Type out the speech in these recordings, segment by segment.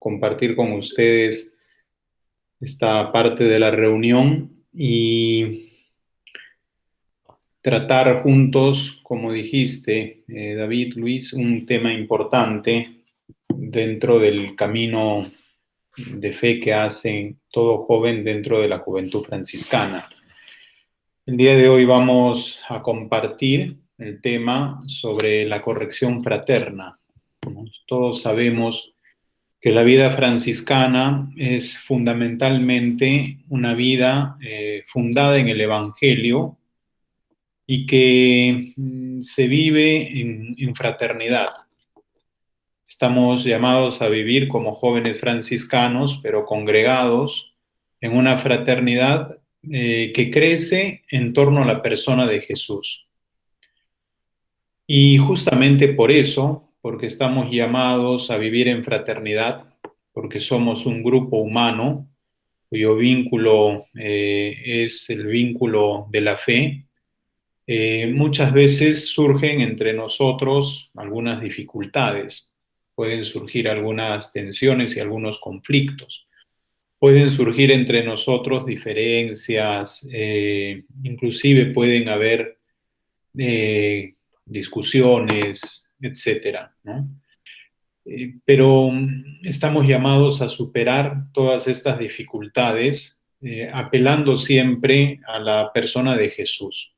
compartir con ustedes esta parte de la reunión y tratar juntos, como dijiste, David, Luis, un tema importante dentro del camino de fe que hace todo joven dentro de la juventud franciscana. El día de hoy vamos a compartir el tema sobre la corrección fraterna. Todos sabemos que la vida franciscana es fundamentalmente una vida fundada en el Evangelio y que se vive en fraternidad. Estamos llamados a vivir como jóvenes franciscanos, pero congregados en una fraternidad que crece en torno a la persona de Jesús. Y justamente por eso, porque estamos llamados a vivir en fraternidad, porque somos un grupo humano cuyo vínculo es el vínculo de la fe, muchas veces surgen entre nosotros algunas dificultades, pueden surgir algunas tensiones y algunos conflictos, pueden surgir entre nosotros diferencias, inclusive pueden haber discusiones, etcétera, ¿no? Pero estamos llamados a superar todas estas dificultades, apelando siempre a la persona de Jesús.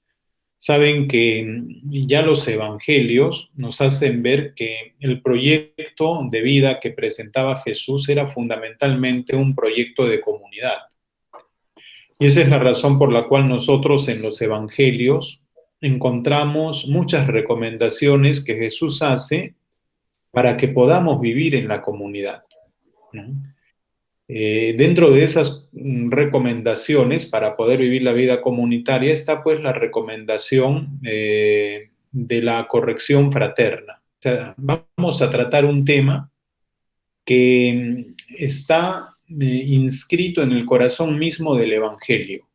Saben que ya los evangelios nos hacen ver que el proyecto de vida que presentaba Jesús era fundamentalmente un proyecto de comunidad. Y esa es la razón por la cual nosotros en los evangelios encontramos muchas recomendaciones que Jesús hace para que podamos vivir en la comunidad, ¿no? Dentro de esas recomendaciones para poder vivir la vida comunitaria está pues la recomendación de la corrección fraterna. O sea, vamos a tratar un tema que está inscrito en el corazón mismo del Evangelio.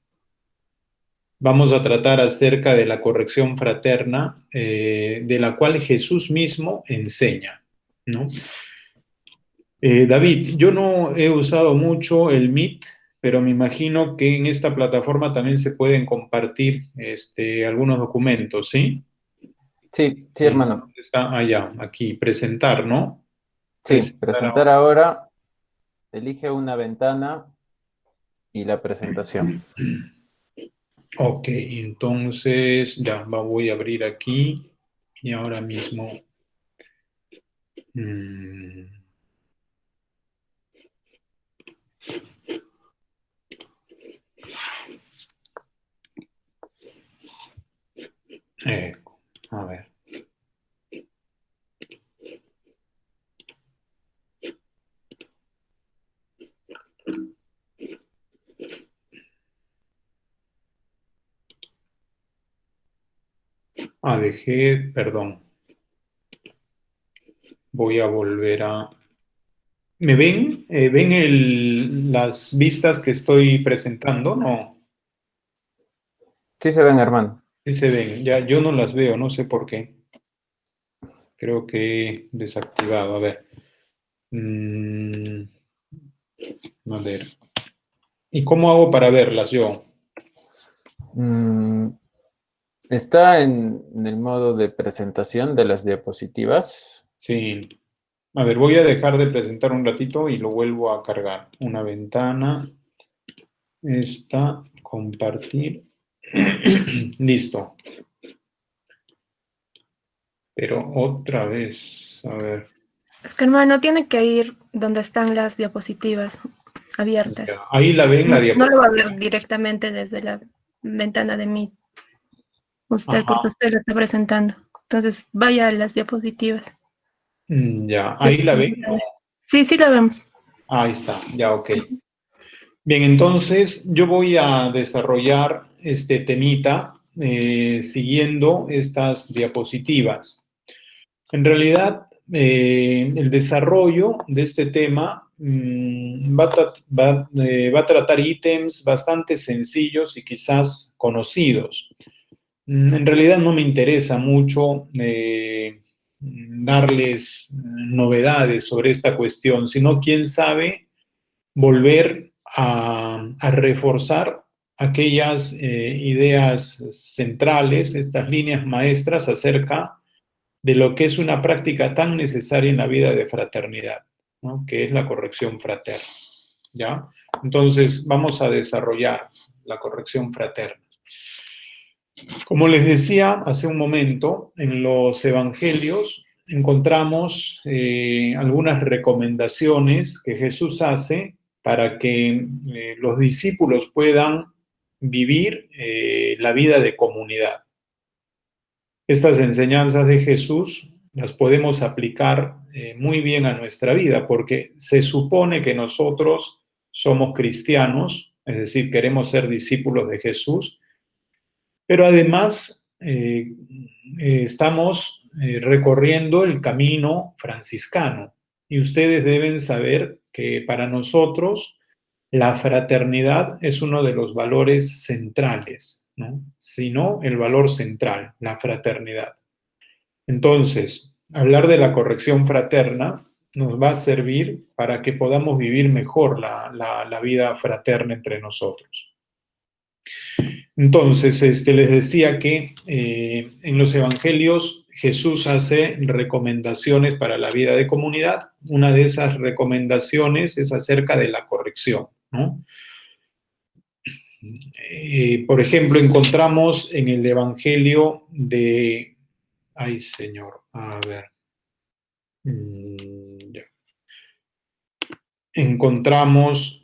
Vamos a tratar acerca de la corrección fraterna, de la cual Jesús mismo enseña, ¿no? David, yo no he usado mucho el Meet, pero me imagino que en esta plataforma también se pueden compartir algunos documentos, ¿sí? Sí, sí, hermano. Está allá, aquí, presentar, ¿no? Sí, Presentar presentar ahora. ahora. Elige una ventana y la presentación. Ok, entonces ya voy a abrir aquí y ahora mismo. mmm, a ver. Dejé, perdón. Voy a volver a... ¿Me ven? ¿Ven las vistas que estoy presentando? No, Sí se ven, hermano. sí se ven. Ya, yo no las veo, no sé por qué. Creo que he desactivado. A ver. A ver. ¿Y cómo hago para verlas yo? Está en el modo de presentación de las diapositivas. Sí. A ver, voy a dejar de presentar un ratito y lo vuelvo a cargar. Una ventana. Esta, compartir. Listo. Pero otra vez. A ver. Es que hermano, tiene que ir donde están las diapositivas abiertas. Ahí la ven, la No lo va a diapositiva. ver directamente desde la ventana de Meet. Usted, Ajá. porque usted lo está presentando. Entonces, vaya a las diapositivas. Ya, ahí la ven, ¿no? Sí, sí la vemos. Ahí está, ya, ok. Bien, entonces yo voy a desarrollar este temita siguiendo estas diapositivas. En realidad, el desarrollo de este tema va a tratar ítems bastante sencillos y quizás conocidos. En realidad no me interesa mucho darles novedades sobre esta cuestión, sino quién sabe volver a reforzar aquellas ideas centrales, estas líneas maestras acerca de lo que es una práctica tan necesaria en la vida de fraternidad, ¿no? Que es la corrección fraterna, ¿ya? Entonces, vamos a desarrollar la corrección fraterna. Como les decía hace un momento, en los evangelios encontramos algunas recomendaciones que Jesús hace para que los discípulos puedan vivir la vida de comunidad. Estas enseñanzas de Jesús las podemos aplicar muy bien a nuestra vida, porque se supone que nosotros somos cristianos, es decir, queremos ser discípulos de Jesús, pero además estamos recorriendo el camino franciscano, y ustedes deben saber que para nosotros la fraternidad es uno de los valores centrales, ¿no? Si no, el valor central, la fraternidad. Entonces, hablar de la corrección fraterna nos va a servir para que podamos vivir mejor la vida fraterna entre nosotros. Entonces, les decía que en los evangelios Jesús hace recomendaciones para la vida de comunidad. Una de esas recomendaciones es acerca de la corrección, ¿no? Por ejemplo, encontramos en el evangelio de... Ay, Señor, a ver. Ya. Encontramos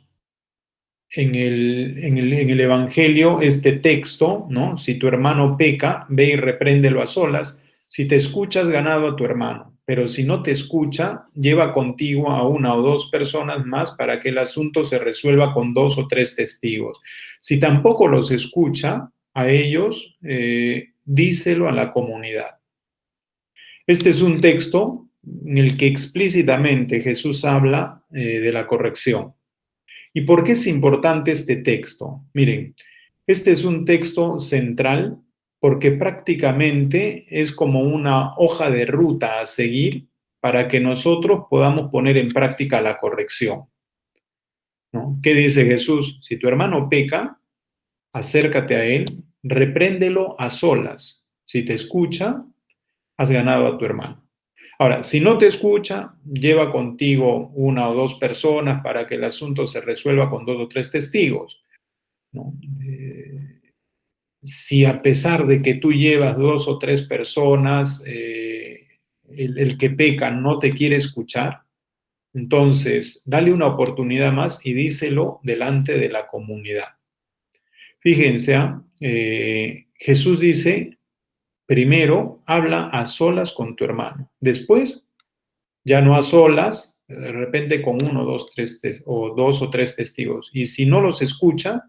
en el Evangelio este texto, ¿no? Si tu hermano peca, ve y repréndelo a solas. Si te escuchas, ganado a tu hermano. Pero si no te escucha, lleva contigo a una o dos personas más para que el asunto se resuelva con 2 o 3 testigos. Si tampoco los escucha, a ellos, díselo a la comunidad. Este es un texto en el que explícitamente Jesús habla de la corrección. ¿Y por qué es importante este texto? Miren, este es un texto central porque prácticamente es como una hoja de ruta a seguir para que nosotros podamos poner en práctica la corrección, ¿no? ¿Qué dice Jesús? Si tu hermano peca, acércate a él, repréndelo a solas. Si te escucha, has ganado a tu hermano. Ahora, si no te escucha, lleva contigo una o dos personas para que el asunto se resuelva con 2 o 3 testigos, ¿no? Si a pesar de que tú llevas 2 o 3 personas, el que peca no te quiere escuchar, entonces dale una oportunidad más y díselo delante de la comunidad. Fíjense, Jesús dice, primero habla a solas con tu hermano, después ya no a solas, de repente con 1, 2, 3 o 2 o 3 testigos. Y si no los escucha,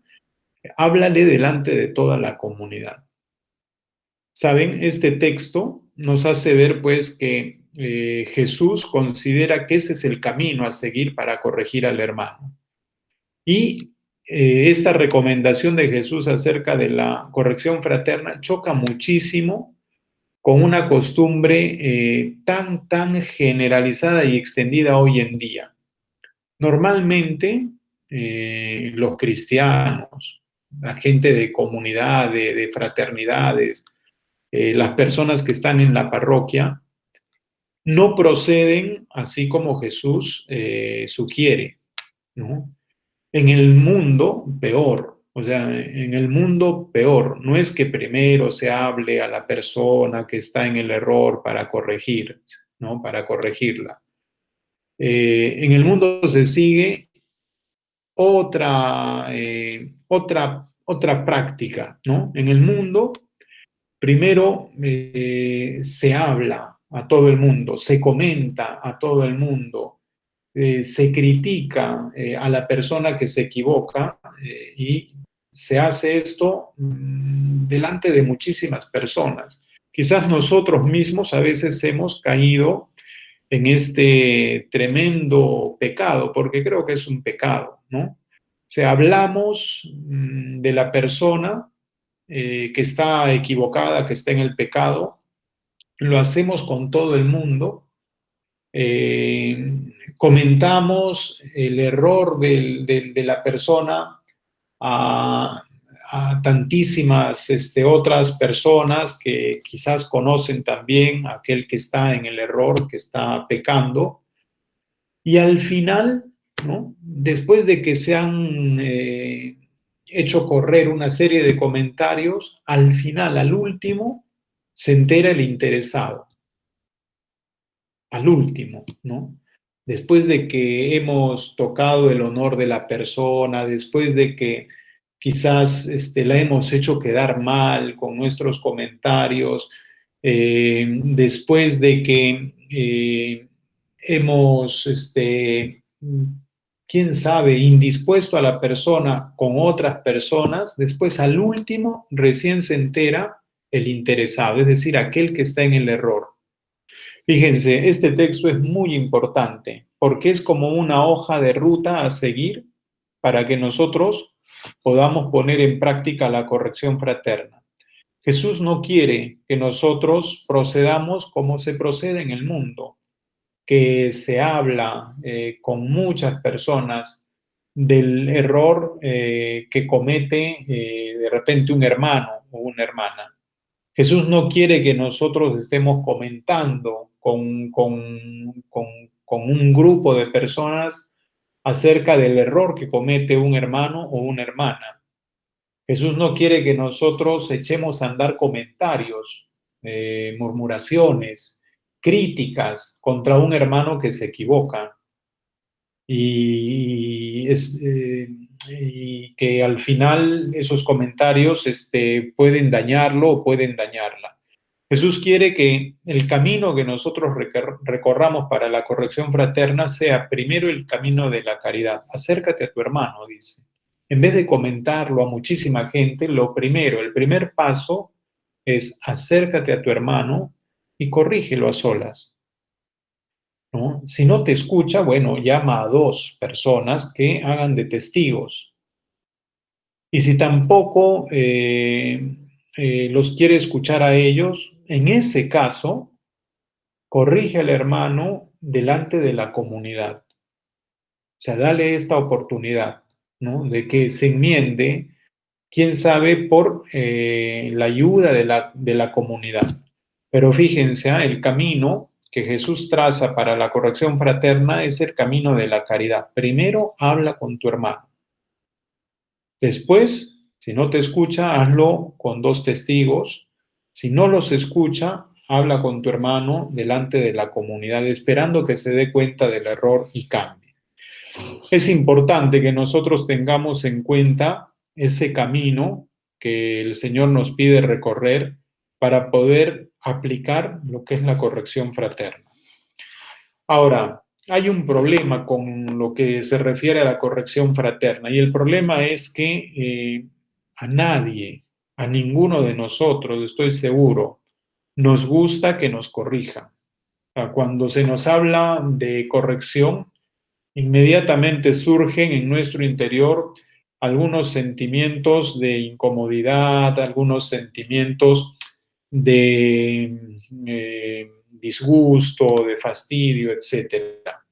háblale delante de toda la comunidad. ¿Saben? Este texto nos hace ver pues que Jesús considera que ese es el camino a seguir para corregir al hermano. Y esta recomendación de Jesús acerca de la corrección fraterna choca muchísimo con una costumbre tan generalizada y extendida hoy en día. Normalmente, los cristianos, la gente de comunidad, de fraternidades, las personas que están en la parroquia, no proceden así como Jesús sugiere, ¿no? En el mundo, peor. O sea, en el mundo peor. No es que primero se hable a la persona que está en el error para corregir, ¿no? Para corregirla. En el mundo se sigue otra práctica, ¿no? En el mundo, primero se habla a todo el mundo, se comenta a todo el mundo, se critica a la persona que se equivoca y se hace esto delante de muchísimas personas. Quizás nosotros mismos a veces hemos caído en este tremendo pecado, porque creo que es un pecado, ¿no? O sea, hablamos de la persona que está equivocada, que está en el pecado, lo hacemos con todo el mundo. Comentamos el error de la persona a tantísimas otras personas que quizás conocen también a aquel que está en el error, que está pecando. Y al final, ¿no?, después de que se han hecho correr una serie de comentarios, al final, al último, se entera el interesado. Al último, ¿no? Después de que hemos tocado el honor de la persona, después de que quizás la hemos hecho quedar mal con nuestros comentarios, después de que hemos, quién sabe, indispuesto a la persona con otras personas, después al último recién se entera el interesado, es decir, aquel que está en el error. Fíjense, este texto es muy importante porque es como una hoja de ruta a seguir para que nosotros podamos poner en práctica la corrección fraterna. Jesús no quiere que nosotros procedamos como se procede en el mundo, que se habla con muchas personas del error que comete de repente un hermano o una hermana. Jesús no quiere que nosotros estemos comentando con un grupo de personas acerca del error que comete un hermano o una hermana. Jesús no quiere que nosotros echemos a andar comentarios, murmuraciones, críticas contra un hermano que se equivoca y que al final esos comentarios pueden dañarlo o pueden dañarla. Jesús quiere que el camino que nosotros recorramos para la corrección fraterna sea primero el camino de la caridad. Acércate a tu hermano, dice. En vez de comentarlo a muchísima gente, lo primero, el primer paso es acércate a tu hermano y corrígelo a solas, ¿no? Si no te escucha, bueno, llama a 2 personas que hagan de testigos. Y si tampoco los quiere escuchar a ellos, en ese caso, corrige al hermano delante de la comunidad. O sea, dale esta oportunidad, ¿no?, de que se enmiende, quién sabe, por la ayuda de la comunidad. Pero fíjense, el camino que Jesús traza para la corrección fraterna es el camino de la caridad. Primero, habla con tu hermano. Después, si no te escucha, hazlo con 2 testigos. Si no los escucha, habla con tu hermano delante de la comunidad, esperando que se dé cuenta del error y cambie. Es importante que nosotros tengamos en cuenta ese camino que el Señor nos pide recorrer para poder aplicar lo que es la corrección fraterna. Ahora, hay un problema con lo que se refiere a la corrección fraterna, y el problema es que a nadie, a ninguno de nosotros, estoy seguro, nos gusta que nos corrijan. O sea, cuando se nos habla de corrección, inmediatamente surgen en nuestro interior algunos sentimientos de incomodidad, algunos sentimientos de disgusto, de fastidio, etcétera.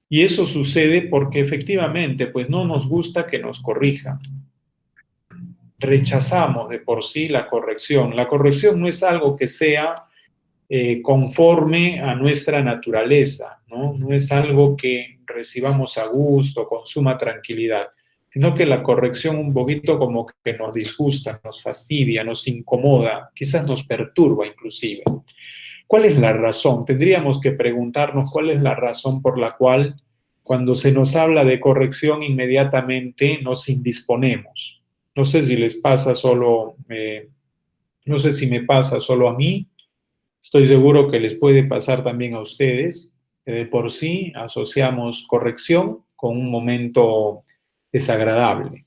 Y eso sucede porque efectivamente, pues no nos gusta que nos corrijan. Rechazamos de por sí la corrección. La corrección no es algo que sea conforme a nuestra naturaleza, ¿no? No es algo que recibamos a gusto, con suma tranquilidad, sino que la corrección un poquito como que nos disgusta, nos fastidia, nos incomoda, quizás nos perturba inclusive. ¿Cuál es la razón? Tendríamos que preguntarnos cuál es la razón por la cual cuando se nos habla de corrección inmediatamente nos indisponemos. No sé si les pasa solo, no sé si me pasa solo a mí, estoy seguro que les puede pasar también a ustedes, que de por sí asociamos corrección con un momento desagradable.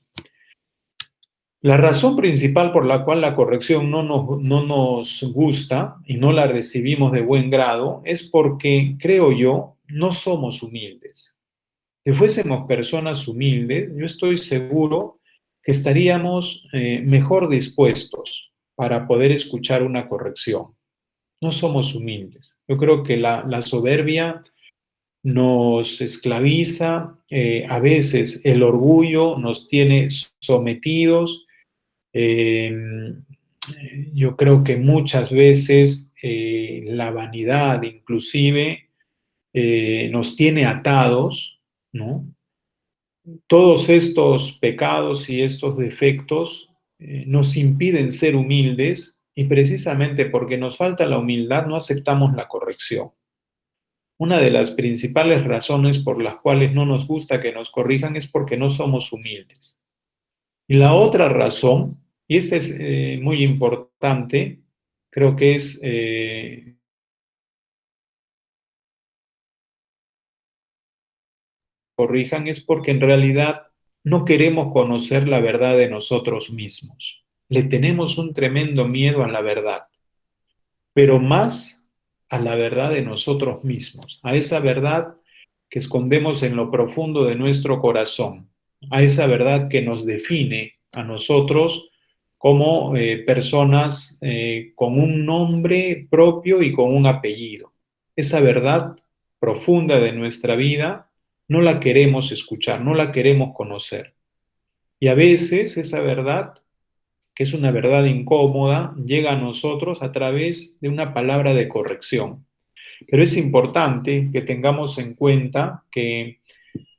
La razón principal por la cual la corrección no nos gusta y no la recibimos de buen grado es porque, creo yo, no somos humildes. Si fuésemos personas humildes, yo estoy seguro que estaríamos mejor dispuestos para poder escuchar una corrección. no somos humildes. Yo creo que la soberbia nos esclaviza, a veces el orgullo nos tiene sometidos. Yo creo que muchas veces la vanidad inclusive nos tiene atados, ¿no? Todos estos pecados y estos defectos nos impiden ser humildes y precisamente porque nos falta la humildad no aceptamos la corrección. Una de las principales razones por las cuales no nos gusta que nos corrijan es porque no somos humildes. Y la otra razón, y esta es muy importante, creo que es corrijan, es porque en realidad no queremos conocer la verdad de nosotros mismos. Le tenemos un tremendo miedo a la verdad, pero más a la verdad de nosotros mismos, a esa verdad que escondemos en lo profundo de nuestro corazón, a esa verdad que nos define a nosotros como personas con un nombre propio y con un apellido. Esa verdad profunda de nuestra vida no la queremos escuchar, no la queremos conocer. Y a veces esa verdad, que es una verdad incómoda, llega a nosotros a través de una palabra de corrección. Pero es importante que tengamos en cuenta que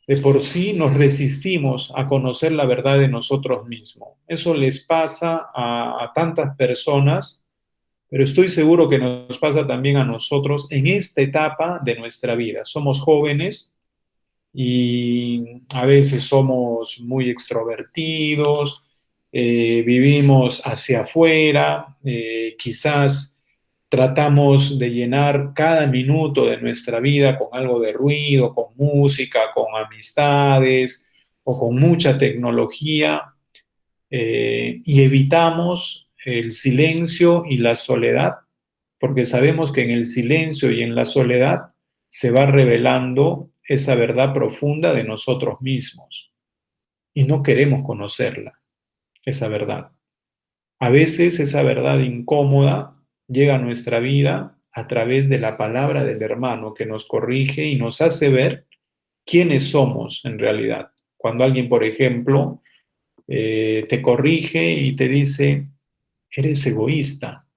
de por sí nos resistimos a conocer la verdad de nosotros mismos. Eso les pasa a tantas personas, pero estoy seguro que nos pasa también a nosotros en esta etapa de nuestra vida. Somos jóvenes y a veces somos muy extrovertidos, vivimos hacia afuera, quizás tratamos de llenar cada minuto de nuestra vida con algo de ruido, con música, con amistades o con mucha tecnología, y evitamos el silencio y la soledad, porque sabemos que en el silencio y en la soledad se va revelando esa verdad profunda de nosotros mismos. Y no queremos conocerla, esa verdad. A veces esa verdad incómoda llega a nuestra vida a través de la palabra del hermano que nos corrige y nos hace ver quiénes somos en realidad. Cuando alguien, por ejemplo, te corrige y te dice, eres egoísta,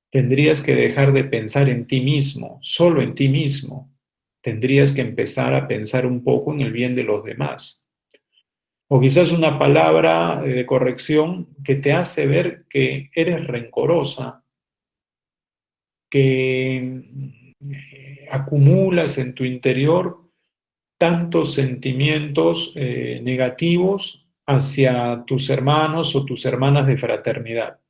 tendrías que dejar de pensar en ti mismo, solo en ti mismo. Tendrías que empezar a pensar un poco en el bien de los demás. O quizás una palabra de corrección que te hace ver que eres rencorosa, que acumulas en tu interior tantos sentimientos negativos hacia tus hermanos o tus hermanas de fraternidad.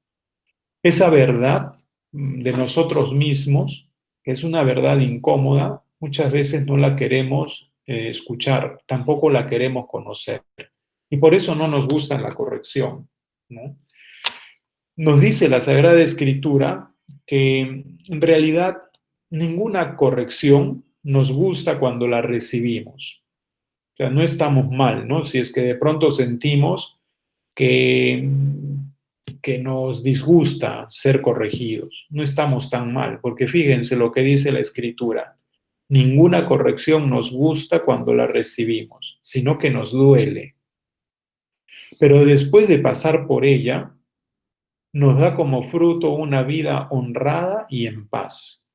Esa verdad de nosotros mismos, que es una verdad incómoda, muchas veces no la queremos escuchar, tampoco la queremos conocer. Y por eso no nos gusta la corrección, ¿no? Nos dice la Sagrada Escritura que en realidad ninguna corrección nos gusta cuando la recibimos. O sea, no estamos mal, ¿no? Si es que de pronto sentimos que, que nos disgusta ser corregidos. No estamos tan mal, porque fíjense lo que dice la Escritura. Ninguna corrección nos gusta cuando la recibimos, sino que nos duele. Pero después de pasar por ella, nos da como fruto una vida honrada y en paz.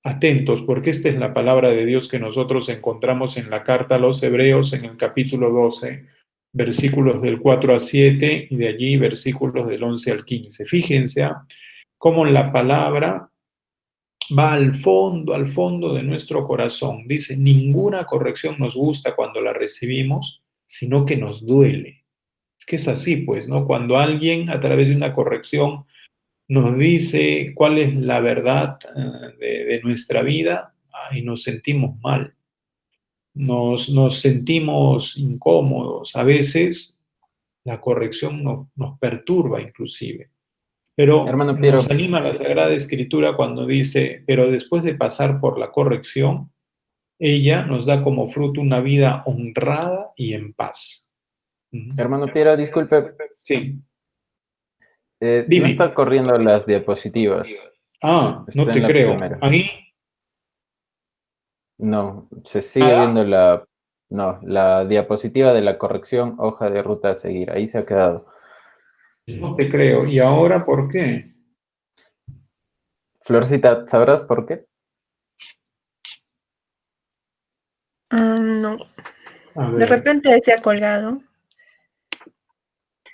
Atentos, porque esta es la palabra de Dios que nosotros encontramos en la carta a los Hebreos en el capítulo 12, versículos del 4 a 7 y de allí versículos del 11 al 15. Fíjense cómo la palabra va al fondo de nuestro corazón. Dice, ninguna corrección nos gusta cuando la recibimos, sino que nos duele. Es que es así, pues, ¿no? Cuando alguien a través de una corrección nos dice cuál es la verdad de nuestra vida y nos sentimos mal, nos sentimos incómodos. A veces la corrección nos perturba inclusive. Pero Hermano nos Piero, anima la Sagrada Escritura cuando dice, pero después de pasar por la corrección, ella nos da como fruto una vida honrada y en paz. hermano Piero, disculpe, Sí. No Dime. está corriendo las diapositivas. Ah, no Está en te la creo. primera. Ahí, No, se sigue nada. viendo la diapositiva de la corrección, hoja de ruta a seguir. Ahí se ha quedado. No te creo. ¿Y ahora por qué? Florcita, ¿sabrás por qué? No, A de ver. repente se ha colgado.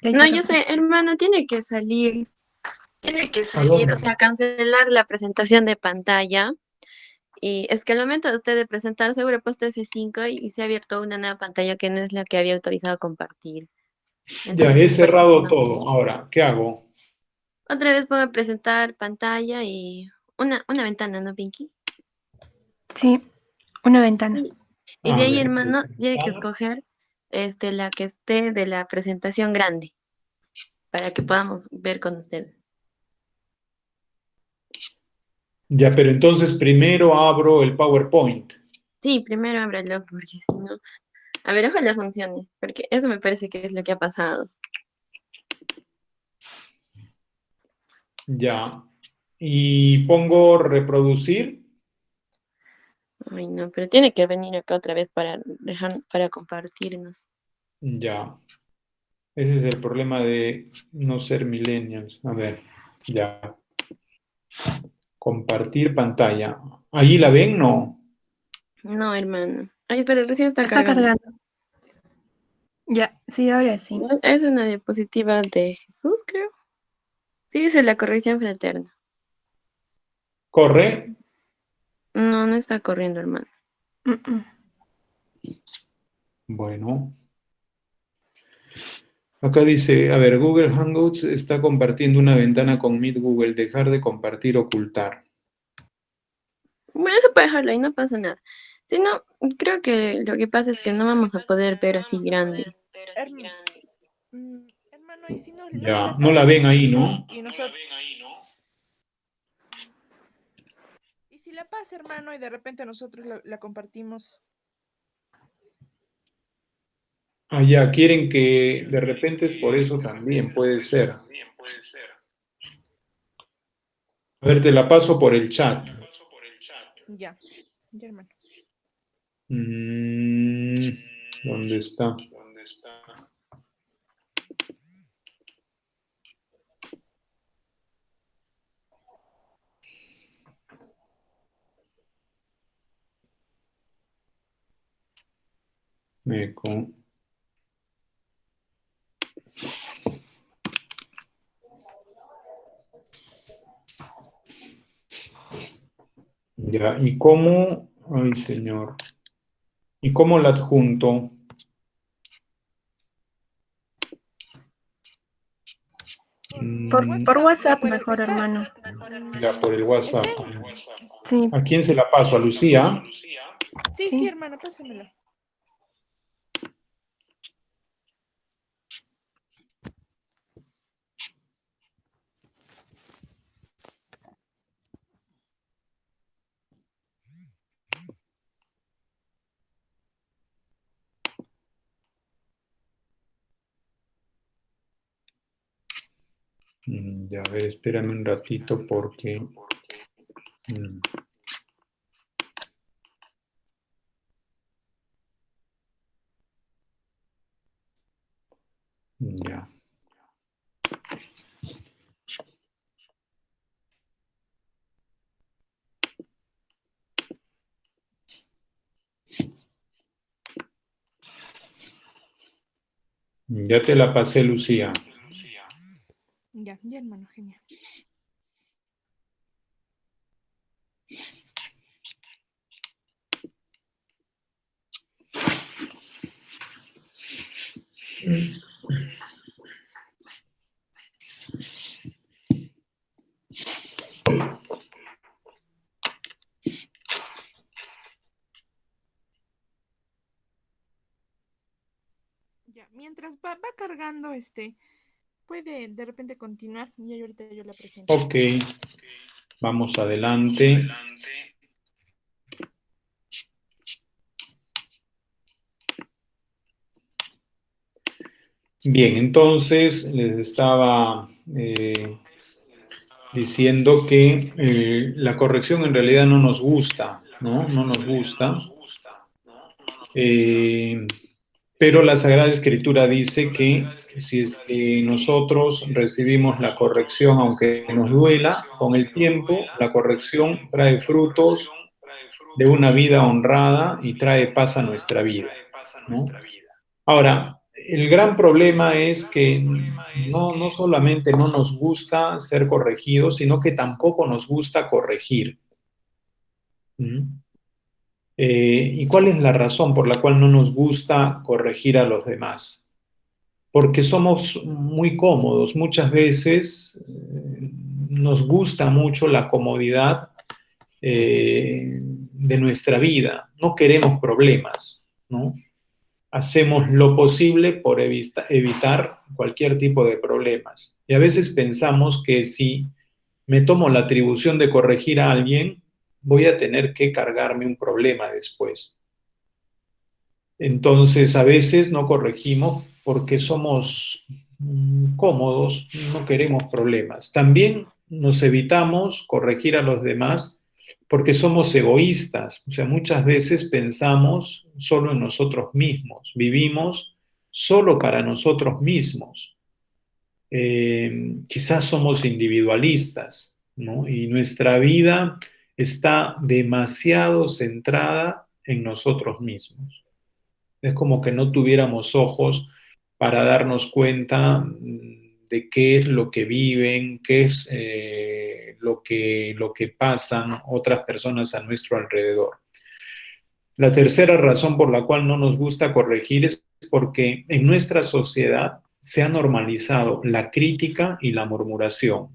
No, yo sé, hermano, tiene que ¿A salir, o dónde? sea, cancelar la presentación de pantalla. Y es que al momento de usted de presentar, seguro ha puesto F5 y se ha abierto una nueva pantalla que no es la que había autorizado compartir. Ya, he Entonces, por eso cerrado no. todo. Ahora, ¿qué hago? Otra vez pongo presentar pantalla y una ventana, ¿no, Pinky? Sí, una ventana. Y de A ahí, ver. hermano, tiene que escoger la que esté de la presentación grande para que podamos ver con usted. Ya, pero entonces primero abro el PowerPoint. Sí, primero ábrelo porque si no. A ver, ojalá funcione, porque eso me parece que es lo que ha pasado. Ya. Y pongo reproducir. Ay, no, pero tiene que venir acá otra vez para compartirnos. Ya. Ese es el problema de no ser millennials. A ver, ya. Compartir pantalla. ¿Ahí la ven? No. No, hermano. Ay, espera, recién está Está cargando. cargando. Ya, sí, ahora sí. Es una diapositiva de Jesús, creo. Sí, dice la corrección fraterna. ¿Corre? No, no está corriendo, hermano. Mm, mm. Bueno. Acá dice, a ver, Google Hangouts está compartiendo una ventana con Meet Google. Dejar de compartir, ocultar. Bueno, eso puede dejarlo ahí, no pasa nada. Si no, creo que lo que pasa es que no vamos a poder ver así grande. Herm- hermano, y si no se Ya, la no la pasa ven ahí, ¿no? y nosotros... Y si la pasa, hermano, y de repente nosotros la compartimos. Ah, ya, quieren que de repente es por eso también, puede ser. A ver, te la paso por el chat. Ya, ya, hermano. Mm, ¿dónde está? Eco. Ya, ¿y cómo? Ay, señor. ¿Y cómo la adjunto? Por Por WhatsApp, WhatsApp mejor, hermano. Ya, por el WhatsApp. está Sí, ¿A quién se la paso? ¿A Lucía? Sí, sí, sí. hermano, pásamelo. Ya, a ver, espérame un ratito porque... ya. Ya te la pasé, Lucía. Ya, ya, hermano, genial. Ya, mientras va cargando, puede de repente continuar y ahí ahorita yo la presento. Ok, vamos adelante. Bien, entonces les estaba diciendo que la corrección en realidad no nos gusta, ¿no? No nos gusta. Pero la Sagrada Escritura dice que si es que nosotros recibimos la corrección, aunque nos duela, con el tiempo la corrección trae frutos de una vida honrada y trae paz a nuestra vida, ¿no? Ahora, el gran problema es que no solamente no nos gusta ser corregidos, sino que tampoco nos gusta corregir. ¿Mm? ¿Y cuál es la razón por la cual no nos gusta corregir a los demás? Porque somos muy cómodos. Muchas veces nos gusta mucho la comodidad de nuestra vida. No queremos problemas, ¿no? Hacemos lo posible por evitar cualquier tipo de problemas. Y a veces pensamos que si me tomo la atribución de corregir a alguien, voy a tener que cargarme un problema después. Entonces, a veces no corregimos porque somos cómodos, no queremos problemas. También nos evitamos corregir a los demás porque somos egoístas. O sea, muchas veces pensamos solo en nosotros mismos, vivimos solo para nosotros mismos. Quizás somos individualistas, ¿no? Y nuestra vida está demasiado centrada en nosotros mismos. Es como que no tuviéramos ojos para darnos cuenta de qué es lo que viven, qué es lo que pasan otras personas a nuestro alrededor. La tercera razón por la cual no nos gusta corregir es porque en nuestra sociedad se ha normalizado la crítica y la murmuración.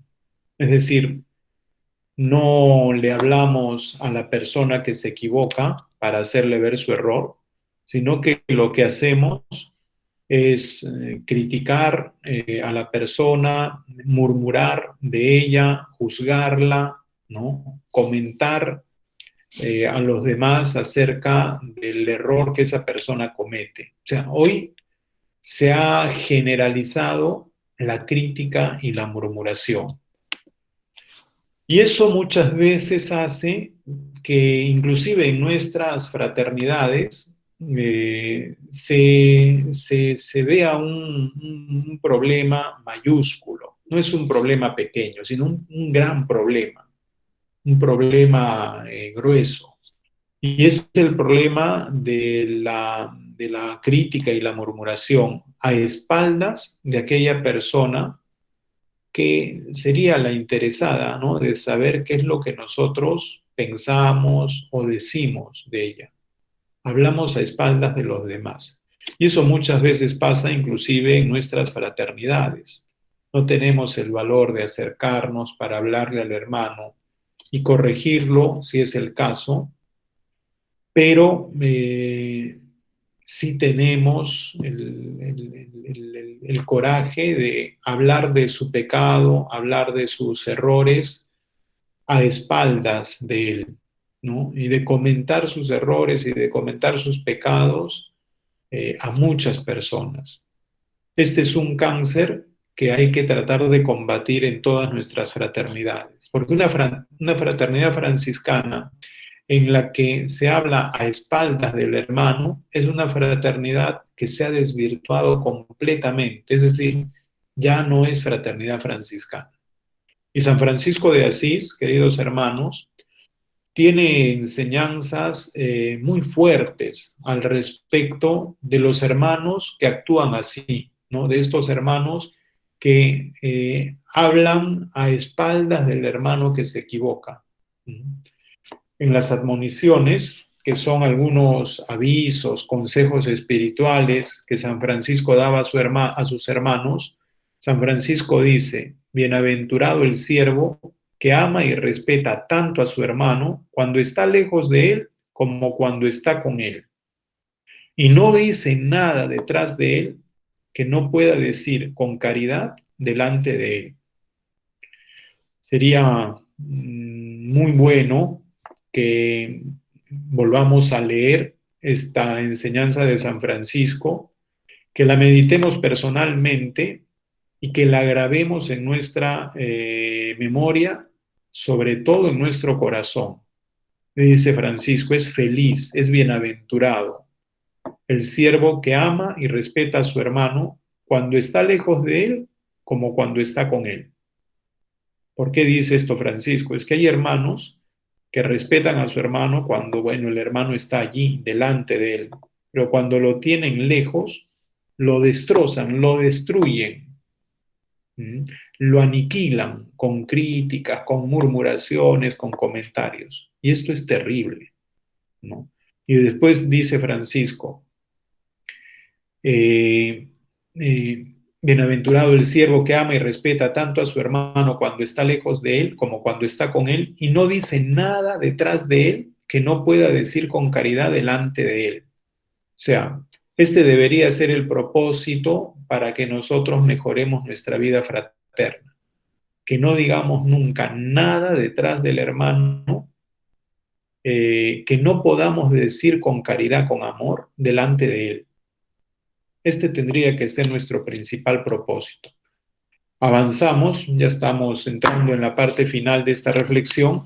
Es decir, no le hablamos a la persona que se equivoca para hacerle ver su error, sino que lo que hacemos es criticar a la persona, murmurar de ella, juzgarla, ¿no? Comentar a los demás acerca del error que esa persona comete. O sea, hoy se ha generalizado la crítica y la murmuración. Y eso muchas veces hace que inclusive en nuestras fraternidades se vea un problema mayúsculo. No es un problema pequeño, sino un gran problema, un problema grueso. Y es el problema de la crítica y la murmuración a espaldas de aquella persona que sería la interesada, ¿no? De saber qué es lo que nosotros pensamos o decimos de ella. Hablamos a espaldas de los demás. Y eso muchas veces pasa inclusive en nuestras fraternidades. No tenemos el valor de acercarnos para hablarle al hermano y corregirlo, si es el caso, pero sí tenemos el coraje de hablar de su pecado, hablar de sus errores a espaldas de él, ¿no? Y de comentar sus errores y de comentar sus pecados a muchas personas. Este es un cáncer que hay que tratar de combatir en todas nuestras fraternidades, porque una fraternidad franciscana en la que se habla a espaldas del hermano, es una fraternidad que se ha desvirtuado completamente, es decir, ya no es fraternidad franciscana. Y San Francisco de Asís, queridos hermanos, tiene enseñanzas muy fuertes al respecto de los hermanos que actúan así, ¿no? De estos hermanos que hablan a espaldas del hermano que se equivoca. En las admoniciones, que son algunos avisos, consejos espirituales que San Francisco daba a sus hermanos, San Francisco dice: bienaventurado el siervo que ama y respeta tanto a su hermano cuando está lejos de él como cuando está con él. Y no dice nada detrás de él que no pueda decir con caridad delante de él. Sería muy bueno que volvamos a leer esta enseñanza de San Francisco, que la meditemos personalmente y que la grabemos en nuestra memoria, sobre todo en nuestro corazón. Dice Francisco, es feliz, es bienaventurado el siervo que ama y respeta a su hermano cuando está lejos de él como cuando está con él. ¿Por qué dice esto Francisco? Es que hay hermanos que respetan a su hermano cuando, bueno, el hermano está allí, delante de él, pero cuando lo tienen lejos, lo destrozan, lo destruyen, lo aniquilan con críticas, con murmuraciones, con comentarios. Y esto es terrible, ¿no? Y después dice Francisco, bienaventurado el siervo que ama y respeta tanto a su hermano cuando está lejos de él como cuando está con él, y no dice nada detrás de él que no pueda decir con caridad delante de él. O sea, este debería ser el propósito para que nosotros mejoremos nuestra vida fraterna. Que no digamos nunca nada detrás del hermano que no podamos decir con caridad, con amor, delante de él. Este tendría que ser nuestro principal propósito. Avanzamos, ya estamos entrando en la parte final de esta reflexión.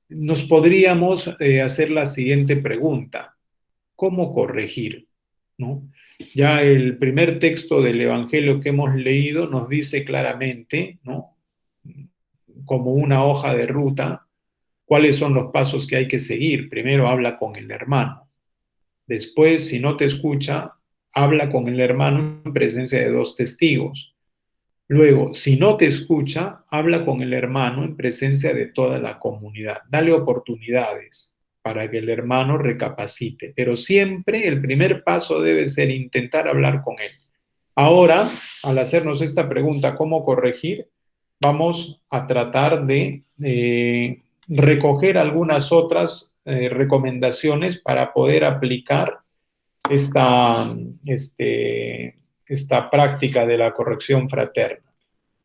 Nos podríamos hacer la siguiente pregunta. ¿Cómo corregir? ¿No? Ya el primer texto del Evangelio que hemos leído nos dice claramente, ¿no?, como una hoja de ruta, cuáles son los pasos que hay que seguir. Primero habla con el hermano. Después, si no te escucha, habla con el hermano en presencia de 2 testigos. Luego, si no te escucha, habla con el hermano en presencia de toda la comunidad. Dale oportunidades para que el hermano recapacite. Pero siempre el primer paso debe ser intentar hablar con él. Ahora, al hacernos esta pregunta, ¿cómo corregir?, vamos a tratar de recoger algunas otras recomendaciones para poder aplicar esta práctica de la corrección fraterna.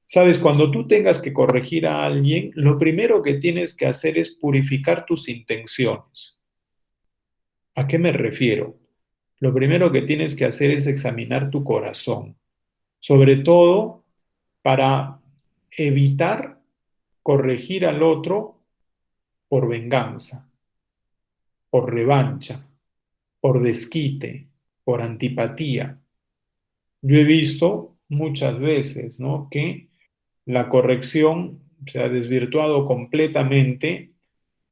Sabes, cuando tú tengas que corregir a alguien, lo primero que tienes que hacer es purificar tus intenciones. ¿A qué me refiero? Lo primero que tienes que hacer es examinar tu corazón, sobre todo para evitar corregir al otro por venganza, por revancha, por desquite, por antipatía. Yo he visto muchas veces, ¿no?, que la corrección se ha desvirtuado completamente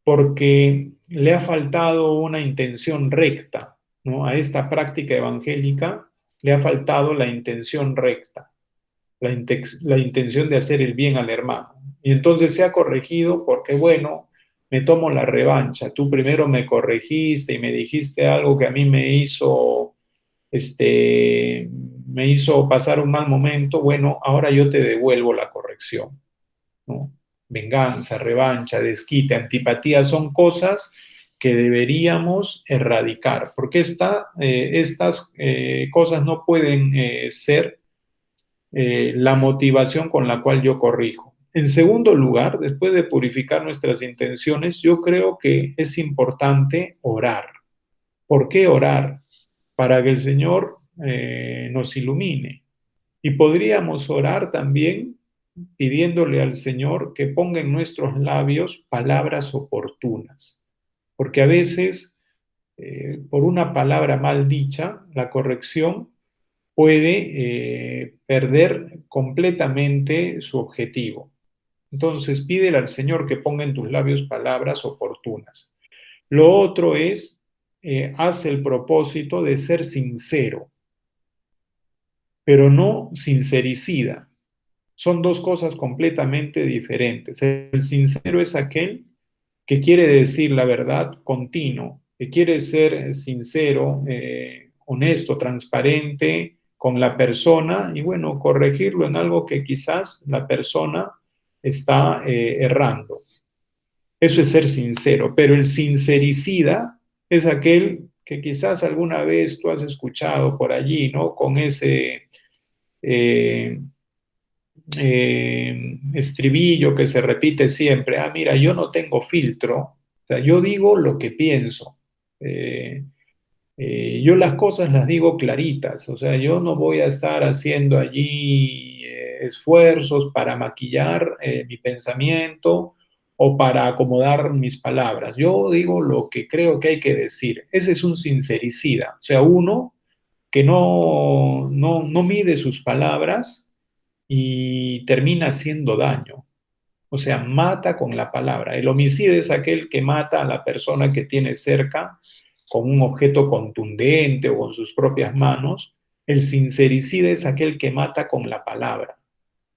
porque le ha faltado una intención recta, ¿no? A esta práctica evangélica le ha faltado la intención recta, la intención de hacer el bien al hermano. Y entonces se ha corregido porque, bueno, me tomo la revancha. Tú primero me corregiste y me dijiste algo que a mí me hizo pasar un mal momento. Bueno, ahora yo te devuelvo la corrección, ¿no? Venganza, revancha, desquite, antipatía son cosas que deberíamos erradicar, porque estas cosas no pueden ser la motivación con la cual yo corrijo. En segundo lugar, después de purificar nuestras intenciones, yo creo que es importante orar. ¿Por qué orar? Para que el Señor nos ilumine. Y podríamos orar también pidiéndole al Señor que ponga en nuestros labios palabras oportunas. Porque a veces, por una palabra mal dicha, la corrección puede perder completamente su objetivo. Entonces, pídele al Señor que ponga en tus labios palabras oportunas. Lo otro es, haz el propósito de ser sincero, pero no sincericida. Son 2 cosas completamente diferentes. El sincero es aquel que quiere decir la verdad continuo, que quiere ser sincero, honesto, transparente con la persona y, bueno, corregirlo en algo que quizás la persona está errando. Eso es ser sincero, pero el sincericida es aquel que quizás alguna vez tú has escuchado por allí, ¿no?, con ese estribillo que se repite siempre: ah, mira, yo no tengo filtro, o sea, yo digo lo que pienso. Yo las cosas las digo claritas, o sea, yo no voy a estar haciendo allí esfuerzos para maquillar mi pensamiento o para acomodar mis palabras. Yo digo lo que creo que hay que decir. Ese es un sincericida, o sea, uno que no mide sus palabras y termina haciendo daño. O sea, mata con la palabra. El homicida es aquel que mata a la persona que tiene cerca con un objeto contundente o con sus propias manos. El sincericida es aquel que mata con la palabra,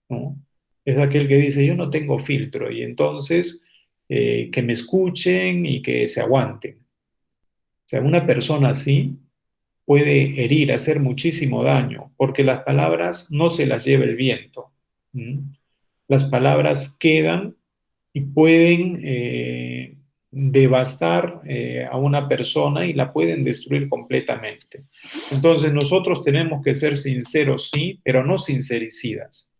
¿no? Es aquel que dice, yo no tengo filtro, y entonces que me escuchen y que se aguanten. O sea, una persona así puede herir, hacer muchísimo daño, porque las palabras no se las lleva el viento. ¿Mm? Las palabras quedan y pueden devastar a una persona y la pueden destruir completamente. Entonces nosotros tenemos que ser sinceros, sí, pero no sincericidas.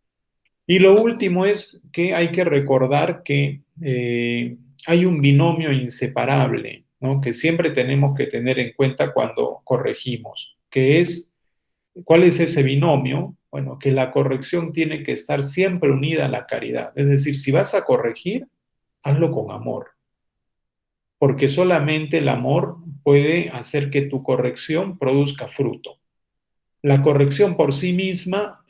Y lo último es que hay que recordar que hay un binomio inseparable, ¿no? Que siempre tenemos que tener en cuenta cuando corregimos, que es, ¿cuál es ese binomio? Bueno, que la corrección tiene que estar siempre unida a la caridad. Es decir, si vas a corregir, hazlo con amor, porque solamente el amor puede hacer que tu corrección produzca fruto. La corrección por sí misma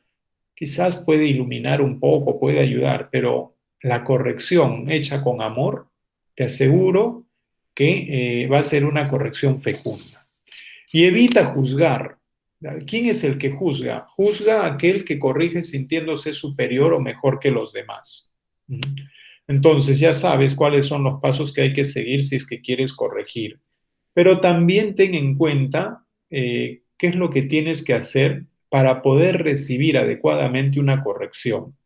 quizás puede iluminar un poco, puede ayudar, pero la corrección hecha con amor, te aseguro que va a ser una corrección fecunda. Y evita juzgar. ¿Quién es el que juzga? Juzga a aquel que corrige sintiéndose superior o mejor que los demás. Entonces ya sabes cuáles son los pasos que hay que seguir si es que quieres corregir. Pero también ten en cuenta qué es lo que tienes que hacer para poder recibir adecuadamente una corrección.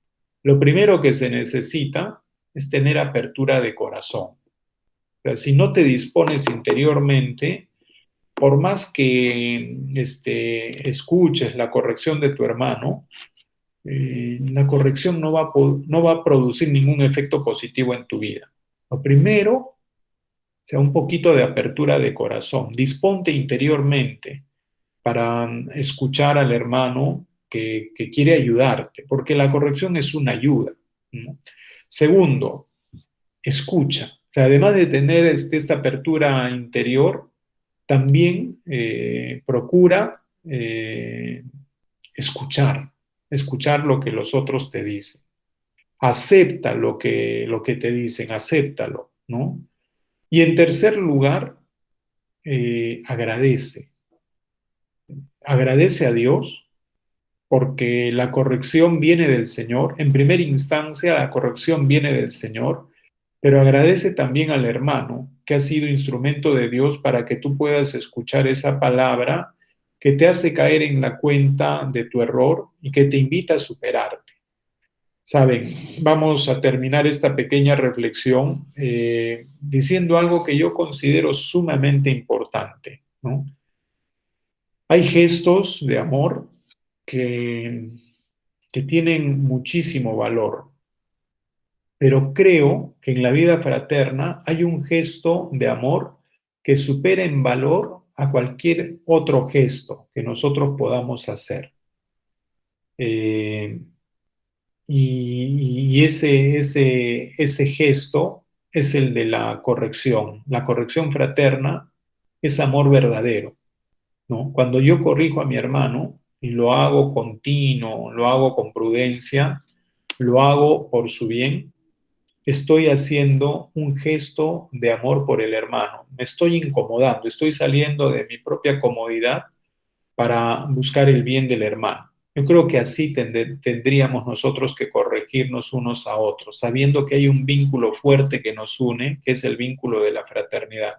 Lo primero que se necesita es tener apertura de corazón. O sea, si no te dispones interiormente, por más que escuches la corrección de tu hermano, la corrección no va a producir ningún efecto positivo en tu vida. Lo primero, sea un poquito de apertura de corazón. Disponte interiormente para escuchar al hermano que quiere ayudarte, porque la corrección es una ayuda, ¿no? Segundo, escucha. O sea, además de tener esta apertura interior, también procura escuchar lo que los otros te dicen. Acepta lo que te dicen, acéptalo, ¿no? Y en tercer lugar, agradece. Agradece a Dios porque la corrección viene del Señor. En primera instancia, la corrección viene del Señor, pero agradece también al hermano que ha sido instrumento de Dios para que tú puedas escuchar esa palabra que te hace caer en la cuenta de tu error y que te invita a superarte. Saben, vamos a terminar esta pequeña reflexión diciendo algo que yo considero sumamente importante, ¿no? Hay gestos de amor que tienen muchísimo valor, pero creo que en la vida fraterna hay un gesto de amor que supera en valor a cualquier otro gesto que nosotros podamos hacer. Y ese gesto es el de la corrección. La corrección fraterna es amor verdadero, ¿no? Cuando yo corrijo a mi hermano y lo hago con tino, lo hago con prudencia, lo hago por su bien, estoy haciendo un gesto de amor por el hermano. Me estoy incomodando, estoy saliendo de mi propia comodidad para buscar el bien del hermano. Yo creo que así tendríamos nosotros que corregirnos unos a otros, sabiendo que hay un vínculo fuerte que nos une, que es el vínculo de la fraternidad,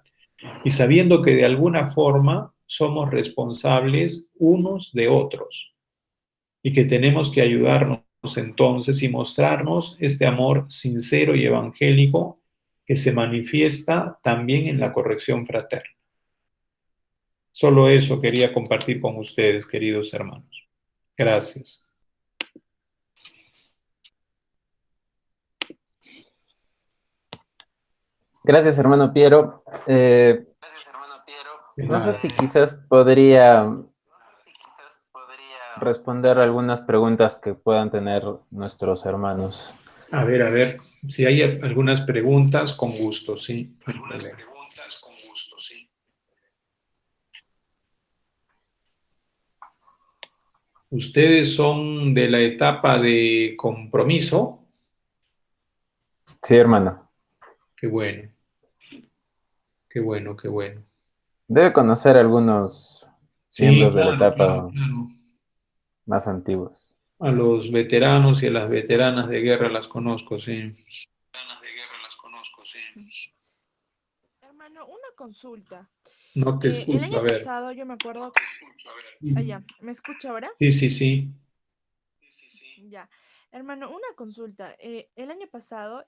y sabiendo que de alguna forma somos responsables unos de otros y que tenemos que ayudarnos entonces y mostrarnos este amor sincero y evangélico que se manifiesta también en la corrección fraterna. Solo eso quería compartir con ustedes, queridos hermanos. Gracias. Gracias, hermano Piero. No sé si quizás podría responder algunas preguntas que puedan tener nuestros hermanos. A ver, si hay algunas preguntas, con gusto, sí. ¿Ustedes son de la etapa de compromiso? Sí, hermano. Qué bueno, qué bueno, qué bueno. Debe conocer algunos Sí, miembros de la claro, claro, etapa claro. más antiguos. A los veteranos y a las veteranas de guerra las conozco, sí. Hermano, una consulta. No te El escucho, año a ver. pasado yo me acuerdo. Ah, ya, ¿me escucha ahora? Sí, sí, sí. Ya. Hermano, una consulta. El año pasado,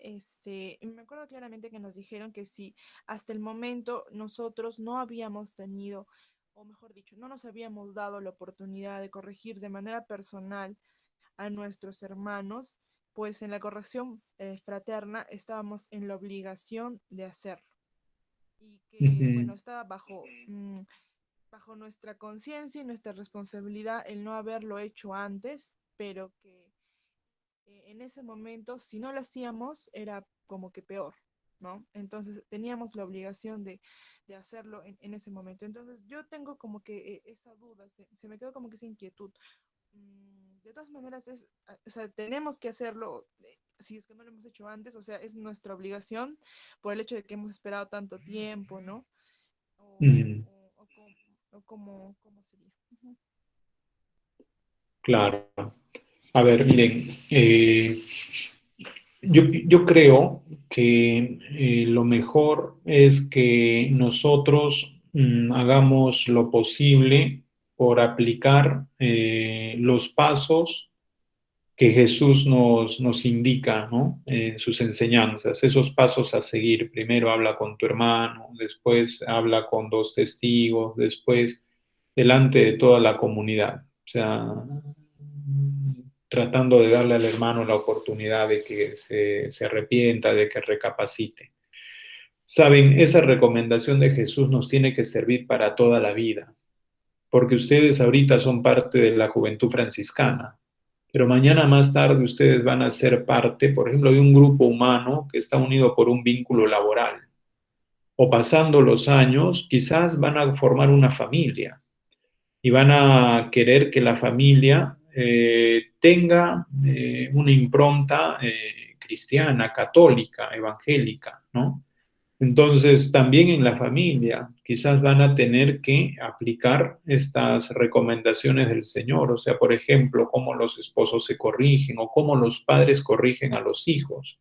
me acuerdo claramente que nos dijeron que si hasta el momento nosotros no habíamos tenido, o mejor dicho, no nos habíamos dado la oportunidad de corregir de manera personal a nuestros hermanos, pues en la corrección fraterna estábamos en la obligación de hacerlo. Y que, bueno, Ujú, estaba bajo nuestra conciencia y nuestra responsabilidad el no haberlo hecho antes, pero que en ese momento, si no lo hacíamos, era como que peor, ¿no? Entonces teníamos la obligación de hacerlo en ese momento. Entonces yo tengo como que esa duda, se me quedó como que esa inquietud. De todas maneras, o sea, tenemos que hacerlo, si es que no lo hemos hecho antes, o sea, es nuestra obligación por el hecho de que hemos esperado tanto tiempo, ¿no? ujú, ¿Cómo sería? Ujú. claro. A ver, miren, yo creo que lo mejor es que nosotros hagamos lo posible por aplicar los pasos que Jesús nos indica, ¿no? En sus enseñanzas, esos pasos a seguir. Primero habla con tu hermano, después habla con dos testigos, después delante de toda la comunidad. O sea, tratando de darle al hermano la oportunidad de que se arrepienta, de que recapacite. Saben, esa recomendación de Jesús nos tiene que servir para toda la vida, porque ustedes ahorita son parte de la juventud franciscana, pero mañana más tarde ustedes van a ser parte, por ejemplo, de un grupo humano que está unido por un vínculo laboral. O pasando los años, quizás van a formar una familia y van a querer que la familia tenga una impronta cristiana, católica, evangélica, ¿no? Entonces, también en la familia, quizás van a tener que aplicar estas recomendaciones del Señor, o sea, por ejemplo, cómo los esposos se corrigen o cómo los padres corrigen a los hijos.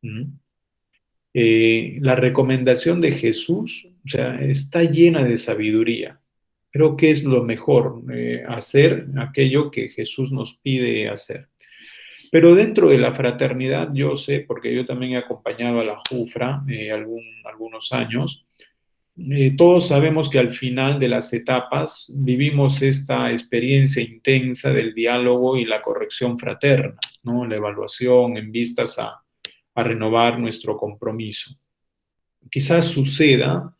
¿Mm? La recomendación de Jesús, o sea, está llena de sabiduría. Creo que es lo mejor, hacer aquello que Jesús nos pide hacer. Pero dentro de la fraternidad, yo sé, porque yo también he acompañado a la JUFRA algunos años, todos sabemos que al final de las etapas vivimos esta experiencia intensa del diálogo y la corrección fraterna, ¿no? La evaluación en vistas a renovar nuestro compromiso. Quizás suceda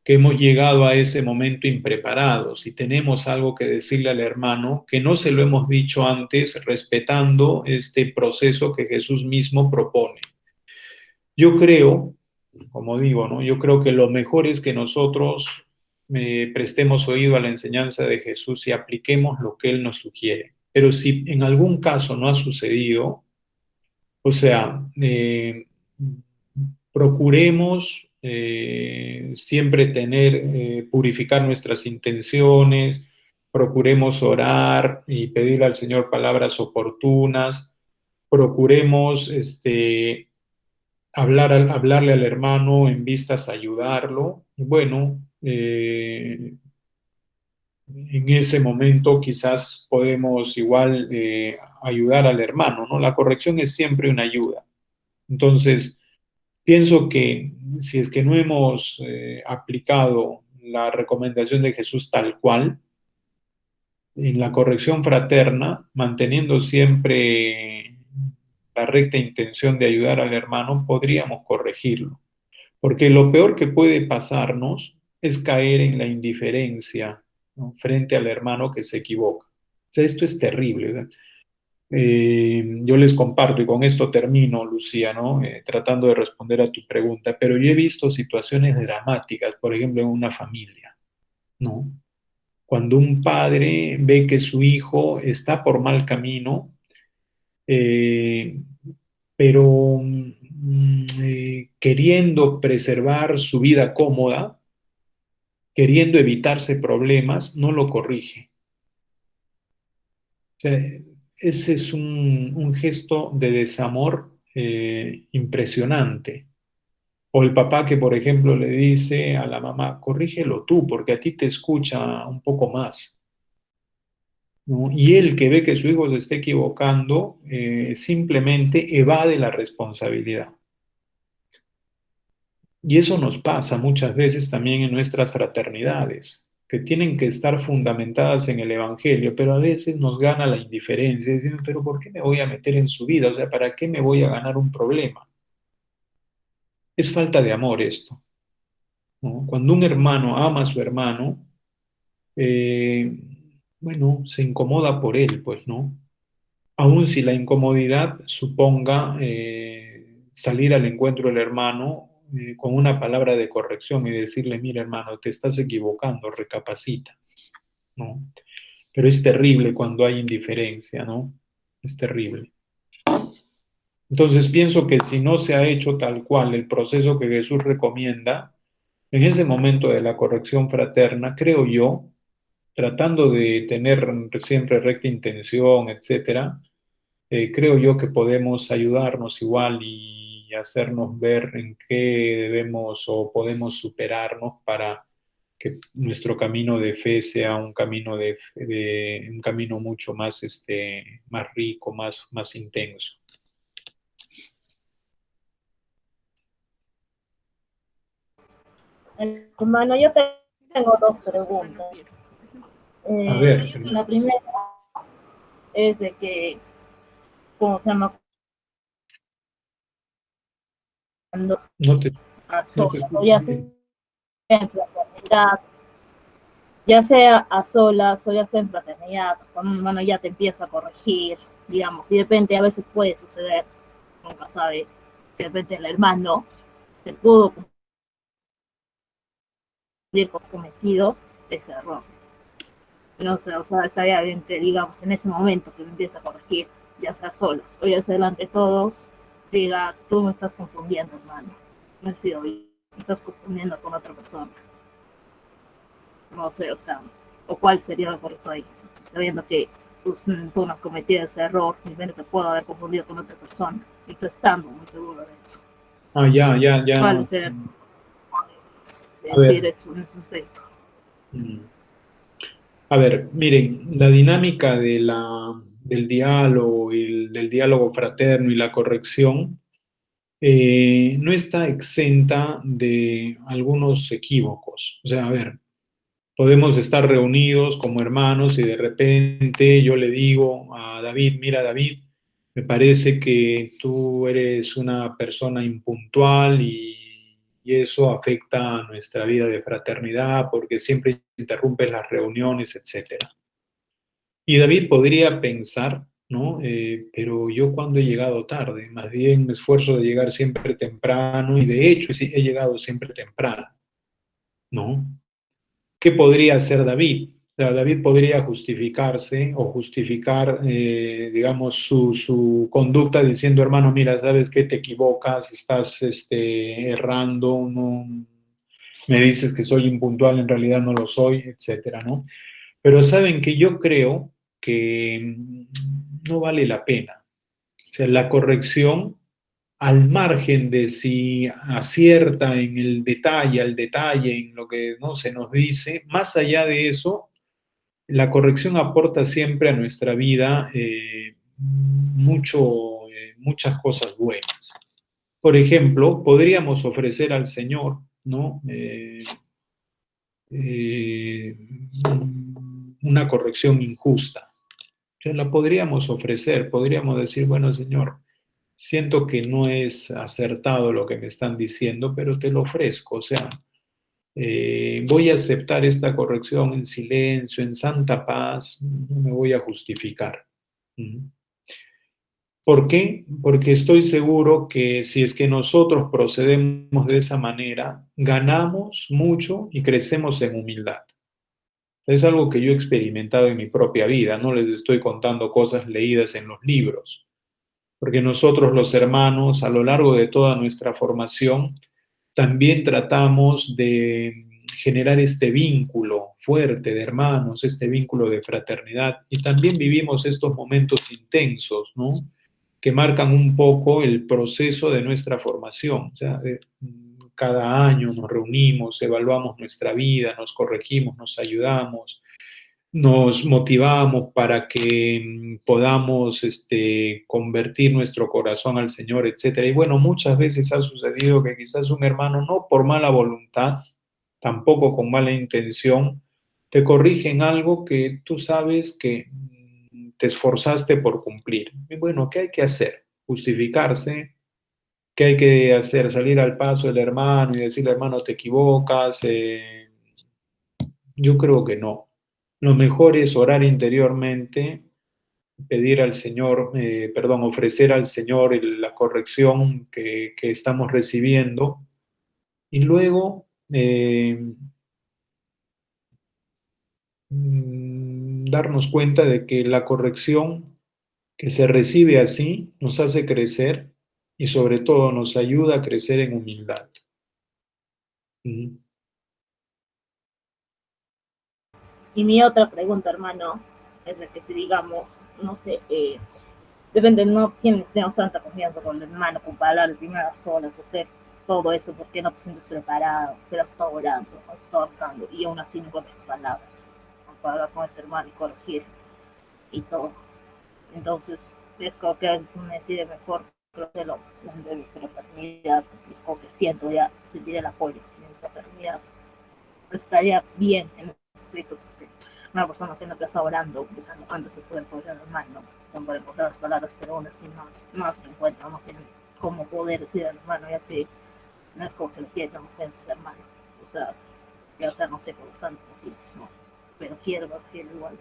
que hemos llegado a ese momento impreparados y tenemos algo que decirle al hermano que no se lo hemos dicho antes, respetando este proceso que Jesús mismo propone. Yo creo, como digo, ¿no? Yo creo que lo mejor es que nosotros prestemos oído a la enseñanza de Jesús y apliquemos lo que Él nos sugiere. Pero si en algún caso no ha sucedido, o sea, procuremos siempre purificar nuestras intenciones, procuremos orar y pedirle al Señor palabras oportunas, procuremos hablarle al hermano en vistas a ayudarlo. Bueno, en ese momento quizás podemos igual ayudar al hermano, ¿no? La corrección es siempre una ayuda. Entonces, pienso que si es que no hemos aplicado la recomendación de Jesús tal cual, en la corrección fraterna, manteniendo siempre la recta intención de ayudar al hermano, podríamos corregirlo. Porque lo peor que puede pasarnos es caer en la indiferencia, ¿no? Frente al hermano que se equivoca. sea, esto es terrible, ¿verdad? Yo les comparto, y con esto termino, Lucía, ¿no? Tratando de responder a tu pregunta, pero yo he visto situaciones dramáticas, por ejemplo, en una familia, ¿no? Cuando un padre ve que su hijo está por mal camino, eh, pero queriendo preservar su vida cómoda, queriendo evitarse problemas, no lo corrige. O sea, ese es un gesto de desamor impresionante. O el papá que, por ejemplo, le dice a la mamá, corrígelo tú, porque a ti te escucha un poco más, ¿no? Y él que ve que su hijo se está equivocando, simplemente evade la responsabilidad. Y eso nos pasa muchas veces también en nuestras fraternidades, que tienen que estar fundamentadas en el Evangelio, pero a veces nos gana la indiferencia, diciendo, pero ¿por qué me voy a meter en su vida? O sea, ¿para qué me voy a ganar un problema? Es falta de amor esto, ¿no? Cuando un hermano ama a su hermano, eh, bueno, se incomoda por él, pues, ¿no? Aun si la incomodidad suponga salir al encuentro del hermano con una palabra de corrección y decirle, mira hermano, te estás equivocando, recapacita, ¿no? Pero es terrible cuando hay indiferencia, ¿no? Es terrible. Entonces pienso que si no se ha hecho tal cual el proceso que Jesús recomienda, en ese momento de la corrección fraterna, creo yo, tratando de tener siempre recta intención, etcétera, creo yo que podemos ayudarnos igual y hacernos ver en qué debemos o podemos superarnos para que nuestro camino de fe sea un camino un camino mucho más, más rico, más intenso. Hermano, yo tengo dos preguntas. A ver, La primera es de que, ¿cómo se llama? Cuando no te, a no te solas, escucho o ya sea bien. en fraternidad, ya sea a solas o ya sea en fraternidad, cuando un hermano ya te empieza a corregir, digamos, y de repente a veces puede suceder, nunca sabe, de repente el hermano te pudo cumplir con cometido ese error. No sé, o sea, estaría bien que, digamos, en ese momento que me empieza a corregir, ya sea solos o ya sea delante de todos, diga, tú me estás confundiendo, hermano. No he sido yo, me estás confundiendo con otra persona. No sé, o sea, o cuál sería lo correcto ahí, sabiendo que tú no has cometido ese error, ni bien te puedo haber confundido con otra persona, y tú estando muy seguro de eso. Ah, ya. ¿Cuál sería A decir ver. eso en ese aspecto? A ver, miren, la dinámica del diálogo y del diálogo fraterno y la corrección no está exenta de algunos equívocos. O sea, a ver, podemos estar reunidos como hermanos y de repente yo le digo a David, mira David, me parece que tú eres una persona impuntual y eso afecta a nuestra vida de fraternidad porque siempre interrumpes las reuniones, etcétera. Y David podría pensar, ¿no? Pero yo cuando he llegado tarde, más bien me esfuerzo de llegar siempre temprano y de hecho sí, he llegado siempre temprano, ¿no? ¿Qué podría hacer David? O sea, David podría justificarse o justificar, digamos, su conducta diciendo, hermano, mira, sabes que te equivocas, estás errando, no, me dices que soy impuntual, en realidad no lo soy, etcétera, ¿no? Pero saben que yo creo que no vale la pena. O sea, la corrección, al margen de si acierta en el detalle, al detalle, en lo que no se nos dice, más allá de eso, la corrección aporta siempre a nuestra vida muchas cosas buenas. Por ejemplo, podríamos ofrecer al Señor, ¿no? Eh, una corrección injusta. O sea, la podríamos ofrecer, podríamos decir, bueno, Señor, siento que no es acertado lo que me están diciendo, pero te lo ofrezco. O sea, voy a aceptar esta corrección en silencio, en santa paz, no me voy a justificar. ¿Por qué? Porque estoy seguro que si es que nosotros procedemos de esa manera, ganamos mucho y crecemos en humildad. Es algo que yo he experimentado en mi propia vida, no les estoy contando cosas leídas en los libros, porque nosotros los hermanos, a lo largo de toda nuestra formación, también tratamos de generar este vínculo fuerte de hermanos, este vínculo de fraternidad, y también vivimos estos momentos intensos, ¿no? Que marcan un poco el proceso de nuestra formación. O sea, cada año nos reunimos, evaluamos nuestra vida, nos corregimos, nos ayudamos, nos motivamos para que podamos convertir nuestro corazón al Señor, etcétera. Y bueno, muchas veces ha sucedido que quizás un hermano, no por mala voluntad, tampoco con mala intención, te corrige en algo que tú sabes que te esforzaste por cumplir. Y bueno, ¿qué hay que hacer? Justificarse. ¿Qué hay que hacer? Salir al paso del hermano y decirle, hermano, te equivocas. Yo creo que no. Lo mejor es orar interiormente, pedir al Señor, perdón, ofrecer al Señor la corrección que estamos recibiendo y luego darnos cuenta de que la corrección que se recibe así nos hace crecer y sobre todo nos ayuda a crecer en humildad. Y mi otra pregunta, hermano, es de que si digamos, no sé, depende, no tenemos tanta confianza con el hermano como para hablar primeras horas, hacer todo eso, porque no te sientes preparado, pero has estado orando, has estado usando, y aún así no encuentras palabras para hablar con ese hermano y corregir y todo. Entonces, es como que a veces uno decide mejor, creo que la fraternidad, es como que siento ya, sentir el apoyo de mi fraternidad. Estaría bien en esos aspectos, una persona siendo que está orando, pensando cuándo se puede apoyar al hermano, no puede encontrar las palabras, pero aún así no se encuentra, no tiene cómo poder decir al hermano, ya que no es como que lo quiere, no puede ser hermano, o sea, no sé, por los tantos motivos, ¿no? Pero quiero igual.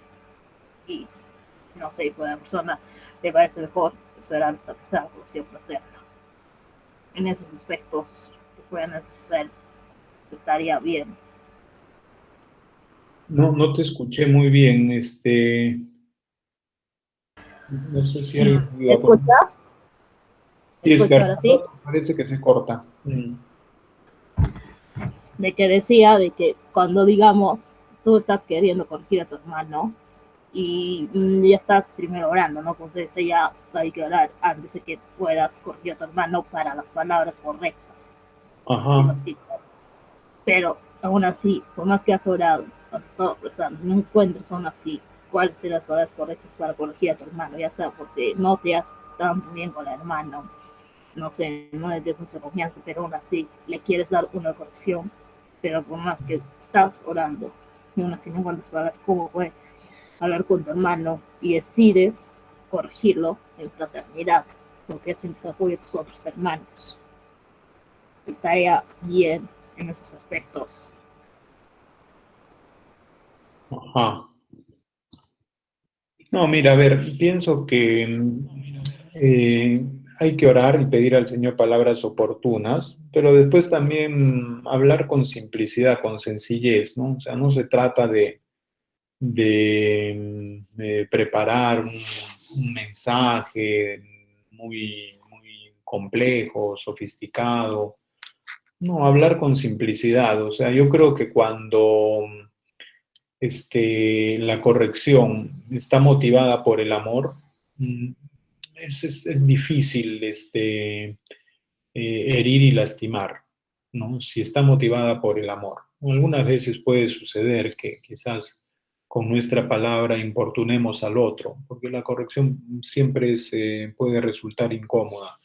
Y no sé, pues a la persona le parece mejor esperar hasta que sea evolución fraterna. En esos aspectos que puedan hacer, estaría bien. No te escuché muy bien, no sé si alguien me iba a poner. ¿Escucha? Sí, es que ¿Escucha ahora sí? parece que se corta. De que decía de que cuando digamos tú estás queriendo corregir a tu hermano y ya estás primero orando, ¿no? Entonces ya hay que orar antes de que puedas corregir a tu hermano para las palabras correctas. Ajá. Sí. Pero aún así, por más que has orado, has estado rezando, no encuentras aún así cuáles son las palabras correctas para corregir a tu hermano, ya sea porque no te has tan bien con el hermano, no sé, no le tienes mucha confianza, pero aún así le quieres dar una corrección, pero por más que estás orando, y aún así no encuentras palabras, ¿cómo puedes hablar con tu hermano y decides corregirlo en fraternidad? Porque es el desarrollo de tus otros hermanos. Estaría bien en esos aspectos. Ajá. No, mira, a ver, pienso que hay que orar y pedir al Señor palabras oportunas, pero después también hablar con simplicidad, con sencillez, ¿no? O sea, no se trata de preparar un mensaje muy complejo, sofisticado. No, hablar con simplicidad. O sea, yo creo que cuando la corrección está motivada por el amor, es difícil herir y lastimar, ¿no? Si está motivada por el amor. Algunas veces puede suceder que quizás con nuestra palabra importunemos al otro, porque la corrección siempre puede resultar incómoda.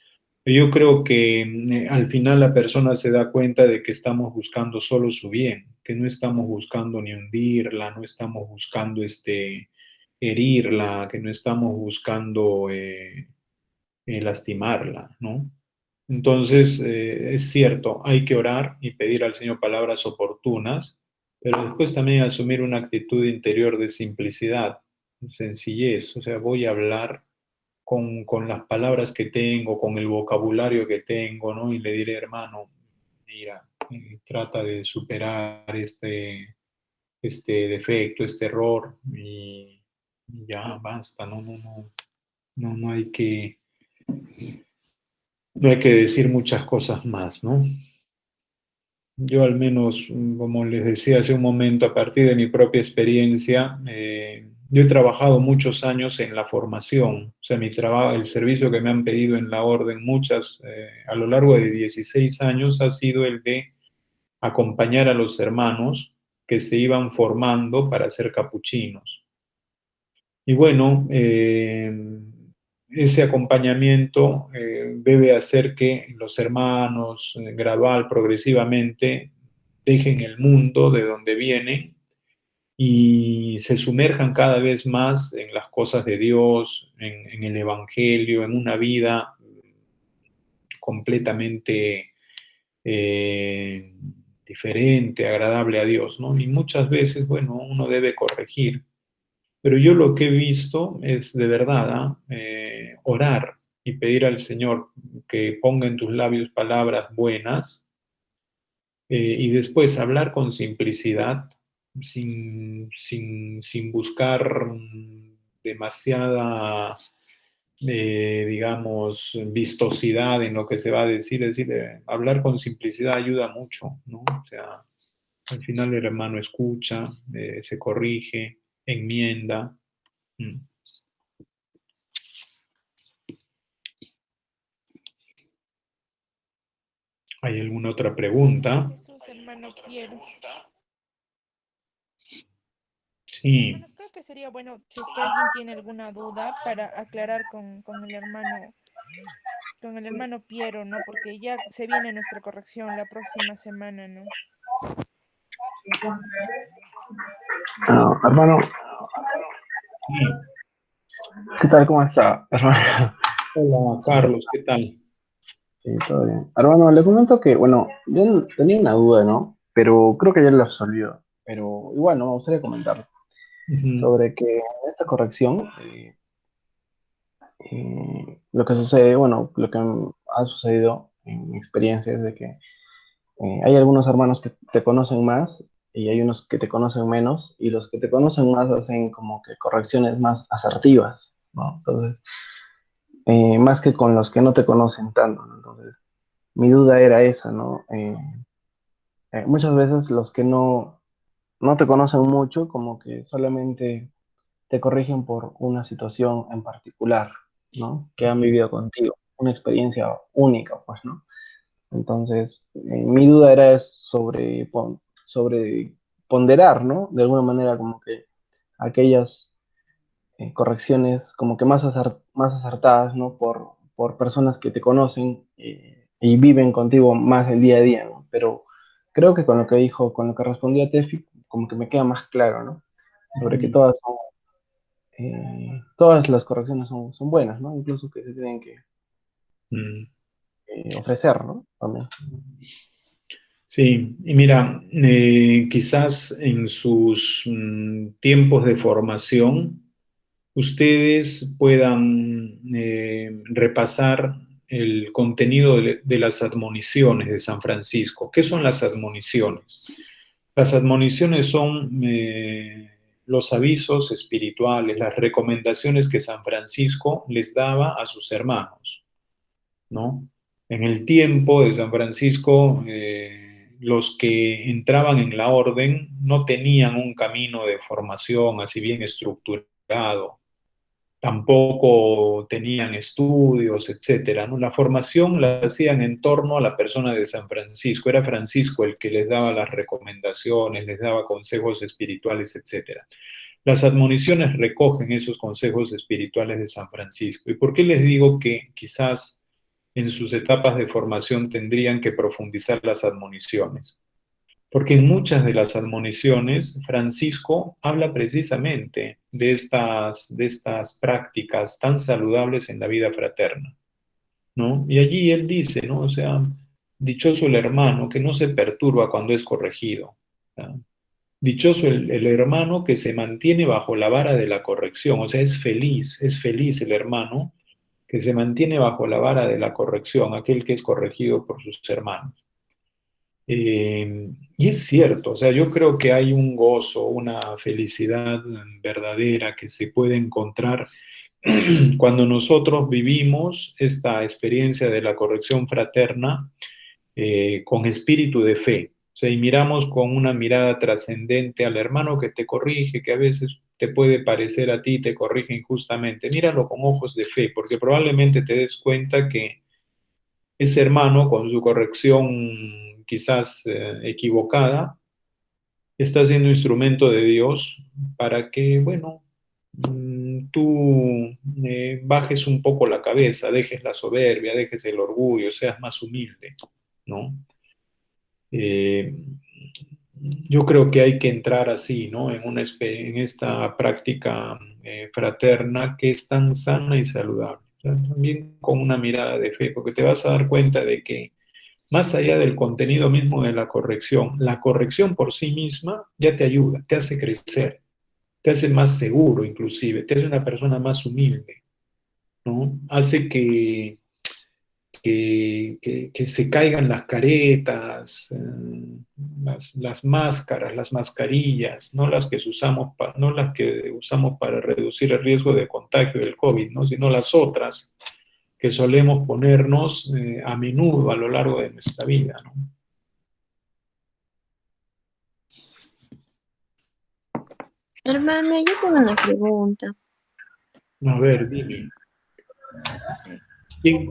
Yo creo que al final la persona se da cuenta de que estamos buscando solo su bien, que no estamos buscando ni hundirla, no estamos buscando herirla, que no estamos buscando lastimarla, ¿no? Entonces, es cierto, hay que orar y pedir al Señor palabras oportunas, pero después también asumir una actitud interior de simplicidad, sencillez. O sea, voy a hablar con las palabras que tengo, con el vocabulario que tengo, ¿no? Y le diré, hermano, mira, trata de superar este defecto, este error, y ya basta, no hay que, no hay que decir muchas cosas más, ¿no? Yo al menos, como les decía hace un momento, a partir de mi propia experiencia, yo he trabajado muchos años en la formación. O sea, mi trabajo, el servicio que me han pedido en la orden, a lo largo de 16 años, ha sido el de acompañar a los hermanos que se iban formando para ser capuchinos. Y bueno, ese acompañamiento debe hacer que los hermanos, gradual, progresivamente, dejen el mundo de donde vienen y se sumerjan cada vez más en las cosas de Dios, en el Evangelio, en una vida completamente eh, diferente, agradable a Dios, ¿no? Y muchas veces, bueno, uno debe corregir. Pero yo lo que he visto es de verdad, orar y pedir al Señor que ponga en tus labios palabras buenas, y después hablar con simplicidad, sin buscar demasiada, digamos, vistosidad en lo que se va a decir. Es decir, hablar con simplicidad ayuda mucho, ¿no? O sea, al final el hermano escucha, se corrige, enmienda. Mm. ¿Hay alguna otra pregunta? Jesús, hermano Piero. Sí. Hermanos, creo que sería bueno si es que alguien tiene alguna duda para aclarar con el hermano Piero, ¿no? Porque ya se viene nuestra corrección la próxima semana, ¿no? Hermano, Sí. ¿qué tal? ¿Cómo está, hermano? Hola, Carlos, ¿qué tal? Sí, todo bien. Hermano, le comento que, bueno, yo tenía una duda, ¿no? Pero creo que ya la resolvió. Pero igual, no me gustaría comentar Ujú. sobre que en esta corrección, lo que sucede, bueno, lo que ha sucedido en mi experiencia es de que hay algunos hermanos que te conocen más y hay unos que te conocen menos, y los que te conocen más hacen como que correcciones más asertivas, ¿no? Entonces, más que con los que no te conocen tanto, ¿no? Entonces, mi duda era esa, ¿no? Muchas veces los que no te conocen mucho, como que solamente te corrigen por una situación en particular, ¿no? Que han vivido contigo, una experiencia única, pues, ¿no? Entonces, mi duda era sobre ponderar, ¿no? De alguna manera, como que aquellas correcciones como que más acertadas, ¿no? Por personas que te conocen y viven contigo más el día a día, ¿no? Pero creo que con lo que dijo, con lo que respondió a Tefi, como que me queda más claro, ¿no? Sobre que todas las correcciones son buenas, ¿no? Incluso que se tienen que Mm. ofrecer, ¿no? También. Sí, y mira, quizás en sus tiempos de formación, ustedes puedan repasar el contenido de las admoniciones de San Francisco. ¿Qué son las admoniciones? Las admoniciones son los avisos espirituales, las recomendaciones que San Francisco les daba a sus hermanos, ¿no? En el tiempo de San Francisco, los que entraban en la orden no tenían un camino de formación así bien estructurado, tampoco tenían estudios, etcétera, ¿no? La formación la hacían en torno a la persona de San Francisco. Era Francisco el que les daba las recomendaciones, les daba consejos espirituales, etcétera. Las admoniciones recogen esos consejos espirituales de San Francisco. ¿Y por qué les digo que quizás en sus etapas de formación tendrían que profundizar las admoniciones? Porque en muchas de las admoniciones, Francisco habla precisamente de estas prácticas tan saludables en la vida fraterna. ¿no? Y allí él dice, ¿no? O sea, dichoso el hermano que no se perturba cuando es corregido. ¿Ya? Dichoso el hermano que se mantiene bajo la vara de la corrección, o sea, es feliz el hermano que se mantiene bajo la vara de la corrección, aquel que es corregido por sus hermanos. Y es cierto, o sea, yo creo que hay un gozo, una felicidad verdadera que se puede encontrar cuando nosotros vivimos esta experiencia de la corrección fraterna con espíritu de fe. O sea, y miramos con una mirada trascendente al hermano que te corrige, que a veces te puede parecer a ti, te corrige injustamente. Míralo con ojos de fe, porque probablemente te des cuenta que ese hermano, con su corrección quizás equivocada, está siendo instrumento de Dios para que, bueno, tú bajes un poco la cabeza, dejes la soberbia, dejes el orgullo, seas más humilde, ¿no? Eh, yo creo que hay que entrar así, ¿no? En esta práctica fraterna que es tan sana y saludable. O sea, también con una mirada de fe, porque te vas a dar cuenta de que más allá del contenido mismo de la corrección por sí misma ya te ayuda, te hace crecer, te hace más seguro inclusive, te hace una persona más humilde, ¿no? Hace que se caigan las caretas, las máscaras, las mascarillas, no las que usamos, no las que usamos para reducir el riesgo de contagio del COVID, ¿no? Sino las otras que solemos ponernos a menudo a lo largo de nuestra vida, ¿no? Hermana, yo tengo una pregunta. A ver, dime. ¿Quién?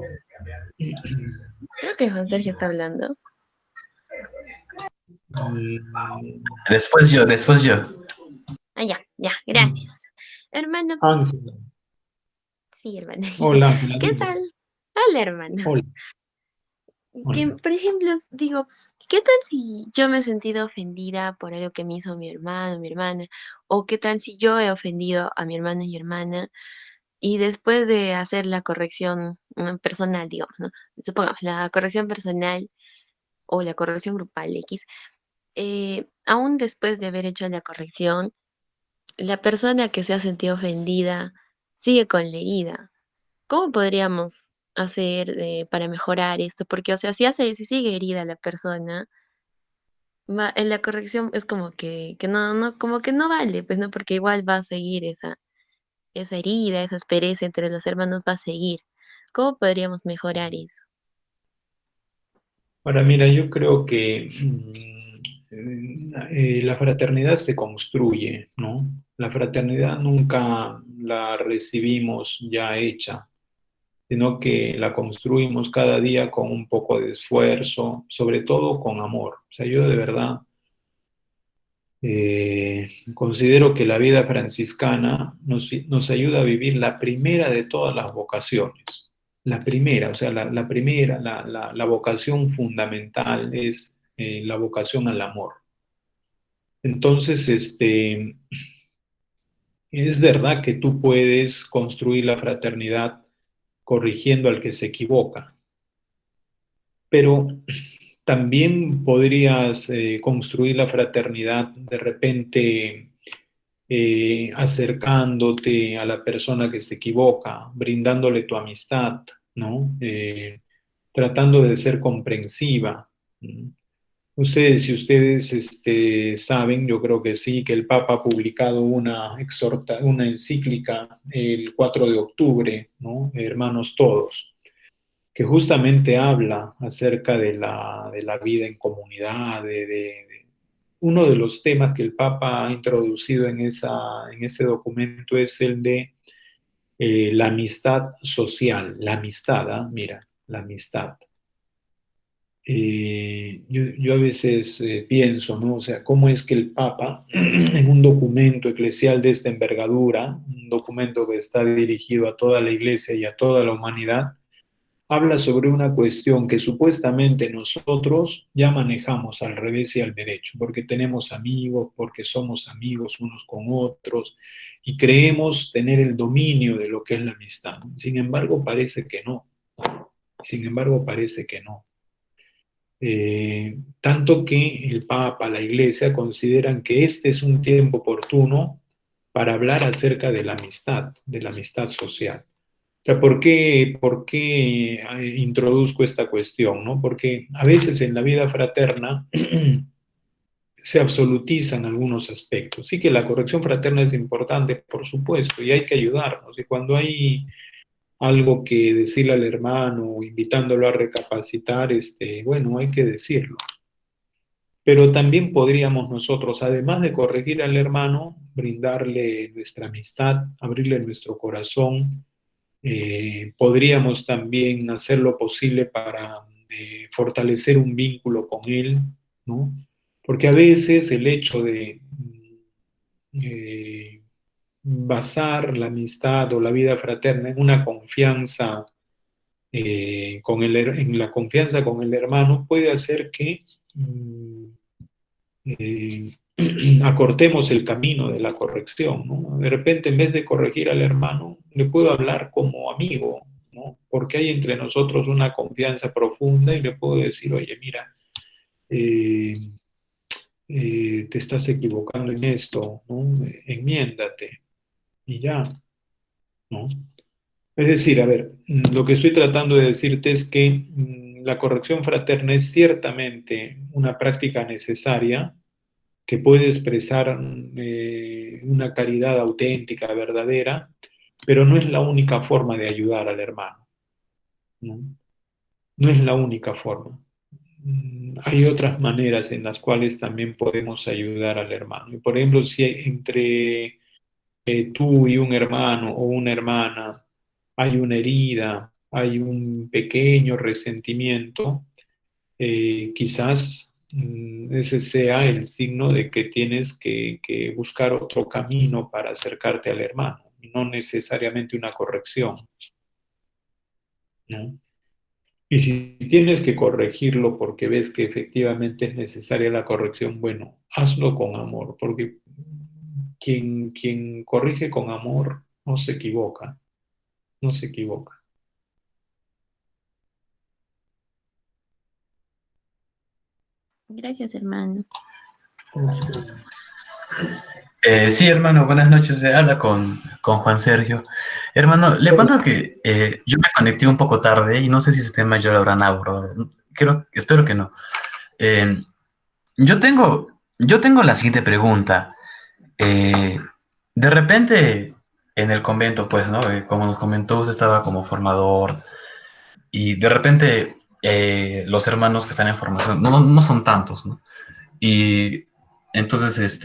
Creo que Juan Sergio está hablando. Después yo. Ah, ya, gracias. Hermano, Ángela. sí, hermano. Hola, Ángela, ¿Qué dime. tal? Hola, hermano. Hola. Que, Hola. por ejemplo, digo, ¿qué tal si yo me he sentido ofendida por algo que me hizo mi hermano, mi hermana? ¿O qué tal si yo he ofendido a mi hermano y hermana y después de hacer la corrección personal, digamos, ¿no? Supongamos, la corrección personal o la corrección grupal X, aún después de haber hecho la corrección, la persona que se ha sentido ofendida sigue con la herida? ¿Cómo podríamos hacer para mejorar esto? Porque, o sea, si sigue herida la persona, en la corrección es como que no, como que no vale, pues no, porque igual va a seguir esa herida, esa aspereza entre los hermanos va a seguir. ¿Cómo podríamos mejorar eso? Ahora, mira, yo creo que la fraternidad se construye, ¿no? La fraternidad nunca la recibimos ya hecha, sino que la construimos cada día con un poco de esfuerzo, sobre todo con amor. O sea, yo de verdad considero que la vida franciscana nos ayuda a vivir la primera de todas las vocaciones. La primera, o sea, la primera, la vocación fundamental es la vocación al amor. Entonces, es verdad que tú puedes construir la fraternidad corrigiendo al que se equivoca, pero también podrías construir la fraternidad de repente acercándote a la persona que se equivoca, brindándole tu amistad, ¿no? Tratando de ser comprensiva. ¿No? Ustedes, si ustedes saben, yo creo que sí, que el Papa ha publicado una encíclica el 4 de octubre, ¿no? Hermanos todos, que justamente habla acerca de la vida en comunidad, uno de los temas que el Papa ha introducido en ese documento es el de la amistad social, la amistad, ¿ah? Mira, la amistad. Yo a veces pienso, ¿no? O sea, ¿cómo es que el Papa, en un documento eclesial de esta envergadura, un documento que está dirigido a toda la Iglesia y a toda la humanidad, habla sobre una cuestión que supuestamente nosotros ya manejamos al revés y al derecho, porque tenemos amigos, porque somos amigos unos con otros y creemos tener el dominio de lo que es la amistad? Sin embargo, parece que no. Sin embargo, parece que no. Tanto que el Papa, la Iglesia, consideran que este es un tiempo oportuno para hablar acerca de la amistad social. O sea, ¿por qué introduzco esta cuestión, no? Porque a veces en la vida fraterna se absolutizan algunos aspectos. Sí que la corrección fraterna es importante, por supuesto, y hay que ayudarnos. Y cuando hay algo que decirle al hermano, invitándolo a recapacitar, bueno, hay que decirlo. Pero también podríamos nosotros, además de corregir al hermano, brindarle nuestra amistad, abrirle nuestro corazón. Podríamos también hacer lo posible para fortalecer un vínculo con él, ¿no? Porque a veces el hecho de eh, basar la amistad o la vida fraterna en una confianza, en la confianza con el hermano puede hacer que eh, acortemos el camino de la corrección, ¿no? De repente, en vez de corregir al hermano, le puedo hablar como amigo, ¿no? Porque hay entre nosotros una confianza profunda y le puedo decir, oye, mira, eh, te estás equivocando en esto, ¿no? Enmiéndate y ya, ¿no? Es decir, a ver, lo que estoy tratando de decirte es que la corrección fraterna es ciertamente una práctica necesaria que puede expresar una caridad auténtica, verdadera, pero no es la única forma de ayudar al hermano, ¿no? No es la única forma. Hay otras maneras en las cuales también podemos ayudar al hermano. Y por ejemplo, si entre tú y un hermano o una hermana hay una herida, hay un pequeño resentimiento, quizás ese sea el signo de que tienes que buscar otro camino para acercarte al hermano, y no necesariamente una corrección, ¿no? Y si tienes que corregirlo porque ves que efectivamente es necesaria la corrección, bueno, hazlo con amor, porque quien corrige con amor no se equivoca, no se equivoca. Gracias, hermano. Sí, hermano, buenas noches. Se habla con Juan Sergio. Hermano, le cuento que yo me conecté un poco tarde y no sé si ese tema ya lo habrán abordado. Espero que no. Eh, yo tengo la siguiente pregunta. De repente, en el convento, pues, ¿no? Como nos comentó, usted estaba como formador y de repente los hermanos que están en formación no son tantos, ¿no? Y entonces,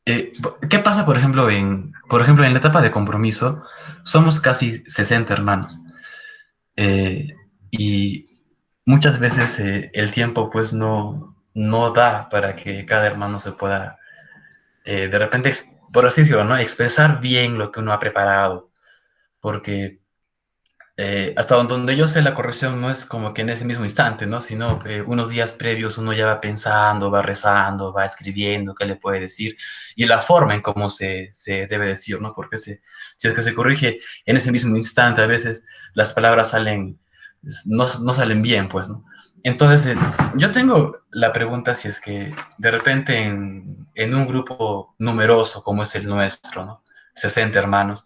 ¿qué pasa, por ejemplo, en la etapa de compromiso? Somos casi 60 hermanos. eh, y muchas veces el tiempo pues no da para que cada hermano se pueda, de repente, por así decirlo, ¿no? Expresar bien lo que uno ha preparado, porque hasta donde yo sé, la corrección no es como que en ese mismo instante, ¿no? Sino unos días previos uno ya va pensando, va rezando, va escribiendo qué le puede decir y la forma en cómo se debe decir, ¿no? Porque si es que se corrige en ese mismo instante, a veces las palabras no salen bien, pues, ¿no? Entonces, yo tengo la pregunta si es que de repente en un grupo numeroso como es el nuestro, ¿no? 60 hermanos,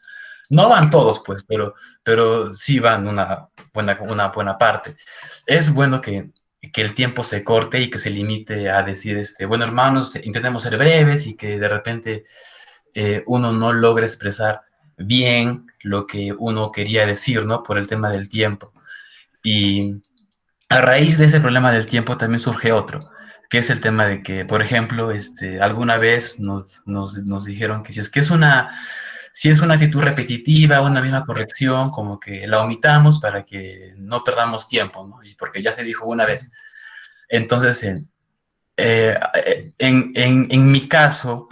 no van todos, pues, pero sí van una buena parte. Es bueno que el tiempo se corte y que se limite a decir, bueno, hermanos, intentemos ser breves y que de repente uno no logre expresar bien lo que uno quería decir, ¿no? Por el tema del tiempo. Y a raíz de ese problema del tiempo también surge otro, que es el tema de que, por ejemplo, alguna vez nos dijeron que si es una actitud repetitiva, una misma corrección, como que la omitamos para que no perdamos tiempo, ¿no? Y porque ya se dijo una vez. Entonces, en mi caso,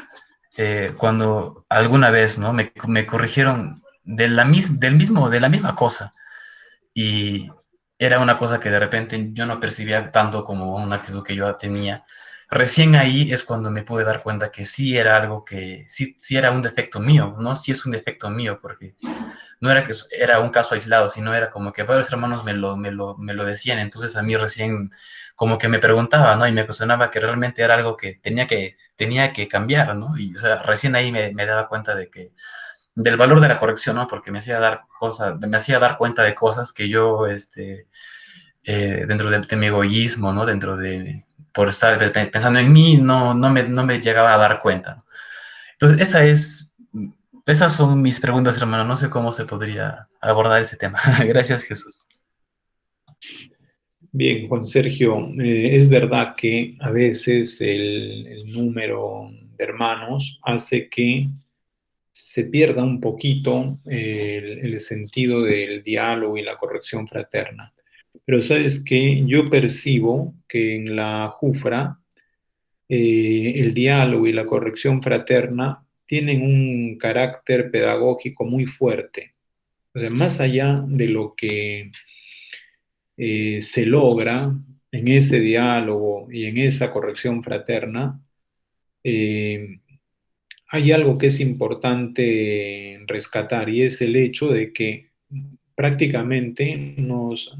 cuando alguna vez, ¿no? me corrigieron de la misma cosa, y era una cosa que de repente yo no percibía tanto como una actitud que yo tenía, recién ahí es cuando me pude dar cuenta que sí era algo que, sí era un defecto mío, ¿no? Sí es un defecto mío, porque no era que era un caso aislado, sino era como que varios hermanos me lo decían, entonces a mí recién como que me preguntaba, ¿no? Y me cuestionaba que realmente era algo que tenía que cambiar, ¿no? Y, o sea, recién ahí me daba cuenta del valor de la corrección, ¿no? Porque me hacía dar cuenta de cosas que yo, dentro de mi egoísmo, ¿no? Por estar pensando en mí, no me llegaba a dar cuenta, ¿no? Entonces, esas son mis preguntas, hermano. No sé cómo se podría abordar ese tema. Gracias, Jesús. Bien, Juan Sergio, es verdad que a veces el número de hermanos hace que se pierda un poquito el sentido del diálogo y la corrección fraterna. Pero sabes que yo percibo que en la Jufra el diálogo y la corrección fraterna tienen un carácter pedagógico muy fuerte. O sea, más allá de lo que se logra en ese diálogo y en esa corrección fraterna, eh, hay algo que es importante rescatar y es el hecho de que prácticamente nos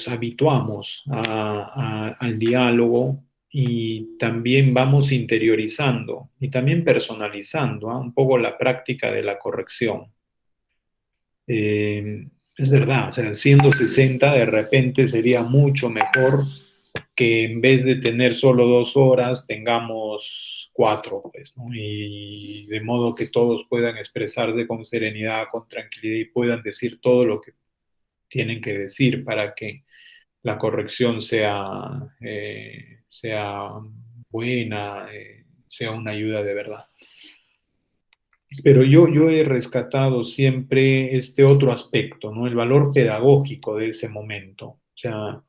habituamos al diálogo y también vamos interiorizando y también personalizando, ¿ah? Un poco la práctica de la corrección. Es verdad, o sea, siendo 60 de repente sería mucho mejor que en vez de tener solo 2 horas tengamos 4, pues, ¿no? Y de modo que todos puedan expresarse con serenidad, con tranquilidad y puedan decir todo lo que tienen que decir para que la corrección sea buena, sea una ayuda de verdad. Pero yo he rescatado siempre este otro aspecto, ¿no? El valor pedagógico de ese momento. O sea,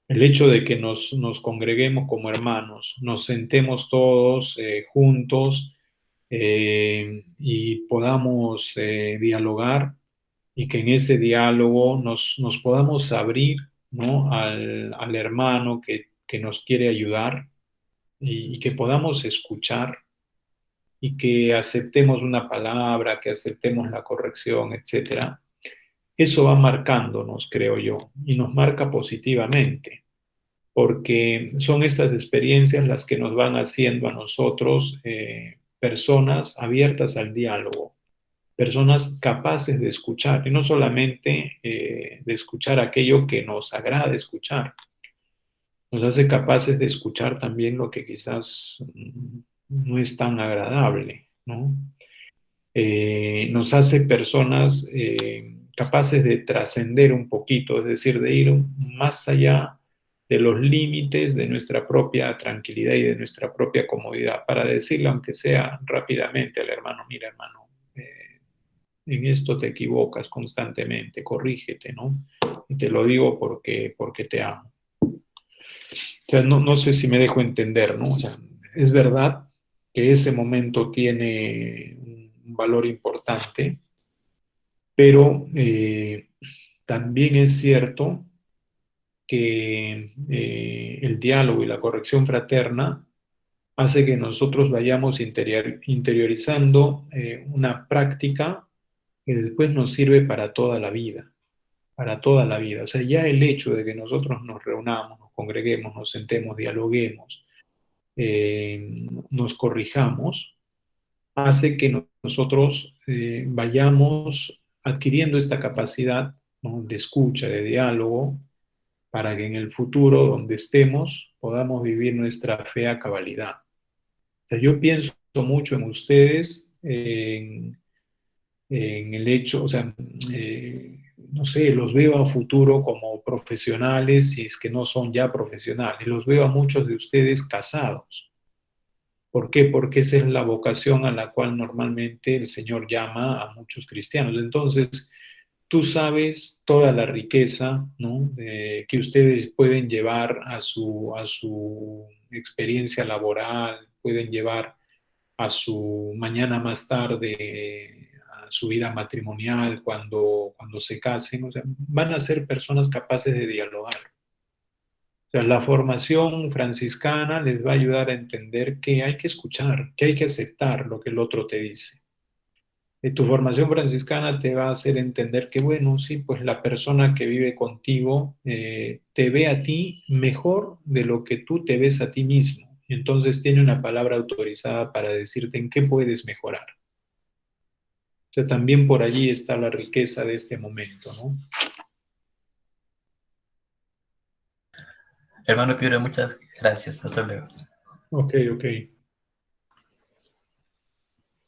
el hecho de que nos congreguemos como hermanos, nos sentemos todos juntos y podamos dialogar y que en ese diálogo nos podamos abrir, ¿no? al hermano que nos quiere ayudar y que podamos escuchar y que aceptemos una palabra, que aceptemos la corrección, etcétera. Eso va marcándonos, creo yo, y nos marca positivamente, porque son estas experiencias las que nos van haciendo a nosotros personas abiertas al diálogo, personas capaces de escuchar, y no solamente de escuchar aquello que nos agrada escuchar, nos hace capaces de escuchar también lo que quizás no es tan agradable, ¿no? Nos hace personas capaces de trascender un poquito, es decir, de ir más allá de los límites de nuestra propia tranquilidad y de nuestra propia comodidad, para decirle, aunque sea rápidamente al hermano, mira hermano, en esto te equivocas constantemente, corrígete, ¿no? Y te lo digo porque te amo. O sea, no sé si me dejo entender, ¿no? O sea, es verdad que ese momento tiene un valor importante, pero también es cierto que el diálogo y la corrección fraterna hace que nosotros vayamos interiorizando una práctica que después nos sirve para toda la vida, para toda la vida. O sea, ya el hecho de que nosotros nos reunamos, nos congreguemos, nos sentemos, dialoguemos, nos corrijamos, hace que nosotros vayamos adquiriendo esta capacidad, ¿no? de escucha, de diálogo, para que en el futuro, donde estemos, podamos vivir nuestra fe a cabalidad. O sea, yo pienso mucho en ustedes, en el hecho, o sea, no sé, los veo a futuro como profesionales, si es que no son ya profesionales, los veo a muchos de ustedes casados. ¿Por qué? Porque esa es la vocación a la cual normalmente el Señor llama a muchos cristianos. Entonces, tú sabes toda la riqueza, ¿no? Que ustedes pueden llevar a su experiencia laboral, pueden llevar a su mañana más tarde, a su vida matrimonial, cuando se casen. O sea, van a ser personas capaces de dialogar. O sea, la formación franciscana les va a ayudar a entender que hay que escuchar, que hay que aceptar lo que el otro te dice. Tu formación franciscana te va a hacer entender que, bueno, sí, pues la persona que vive contigo te ve a ti mejor de lo que tú te ves a ti mismo. Entonces tiene una palabra autorizada para decirte en qué puedes mejorar. O sea, también por allí está la riqueza de este momento, ¿no? Hermano Piero, muchas gracias. Hasta luego. Ok, ok.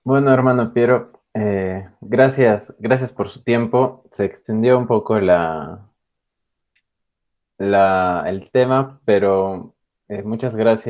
Bueno, hermano Piero, gracias por su tiempo. Se extendió un poco el tema, pero muchas gracias.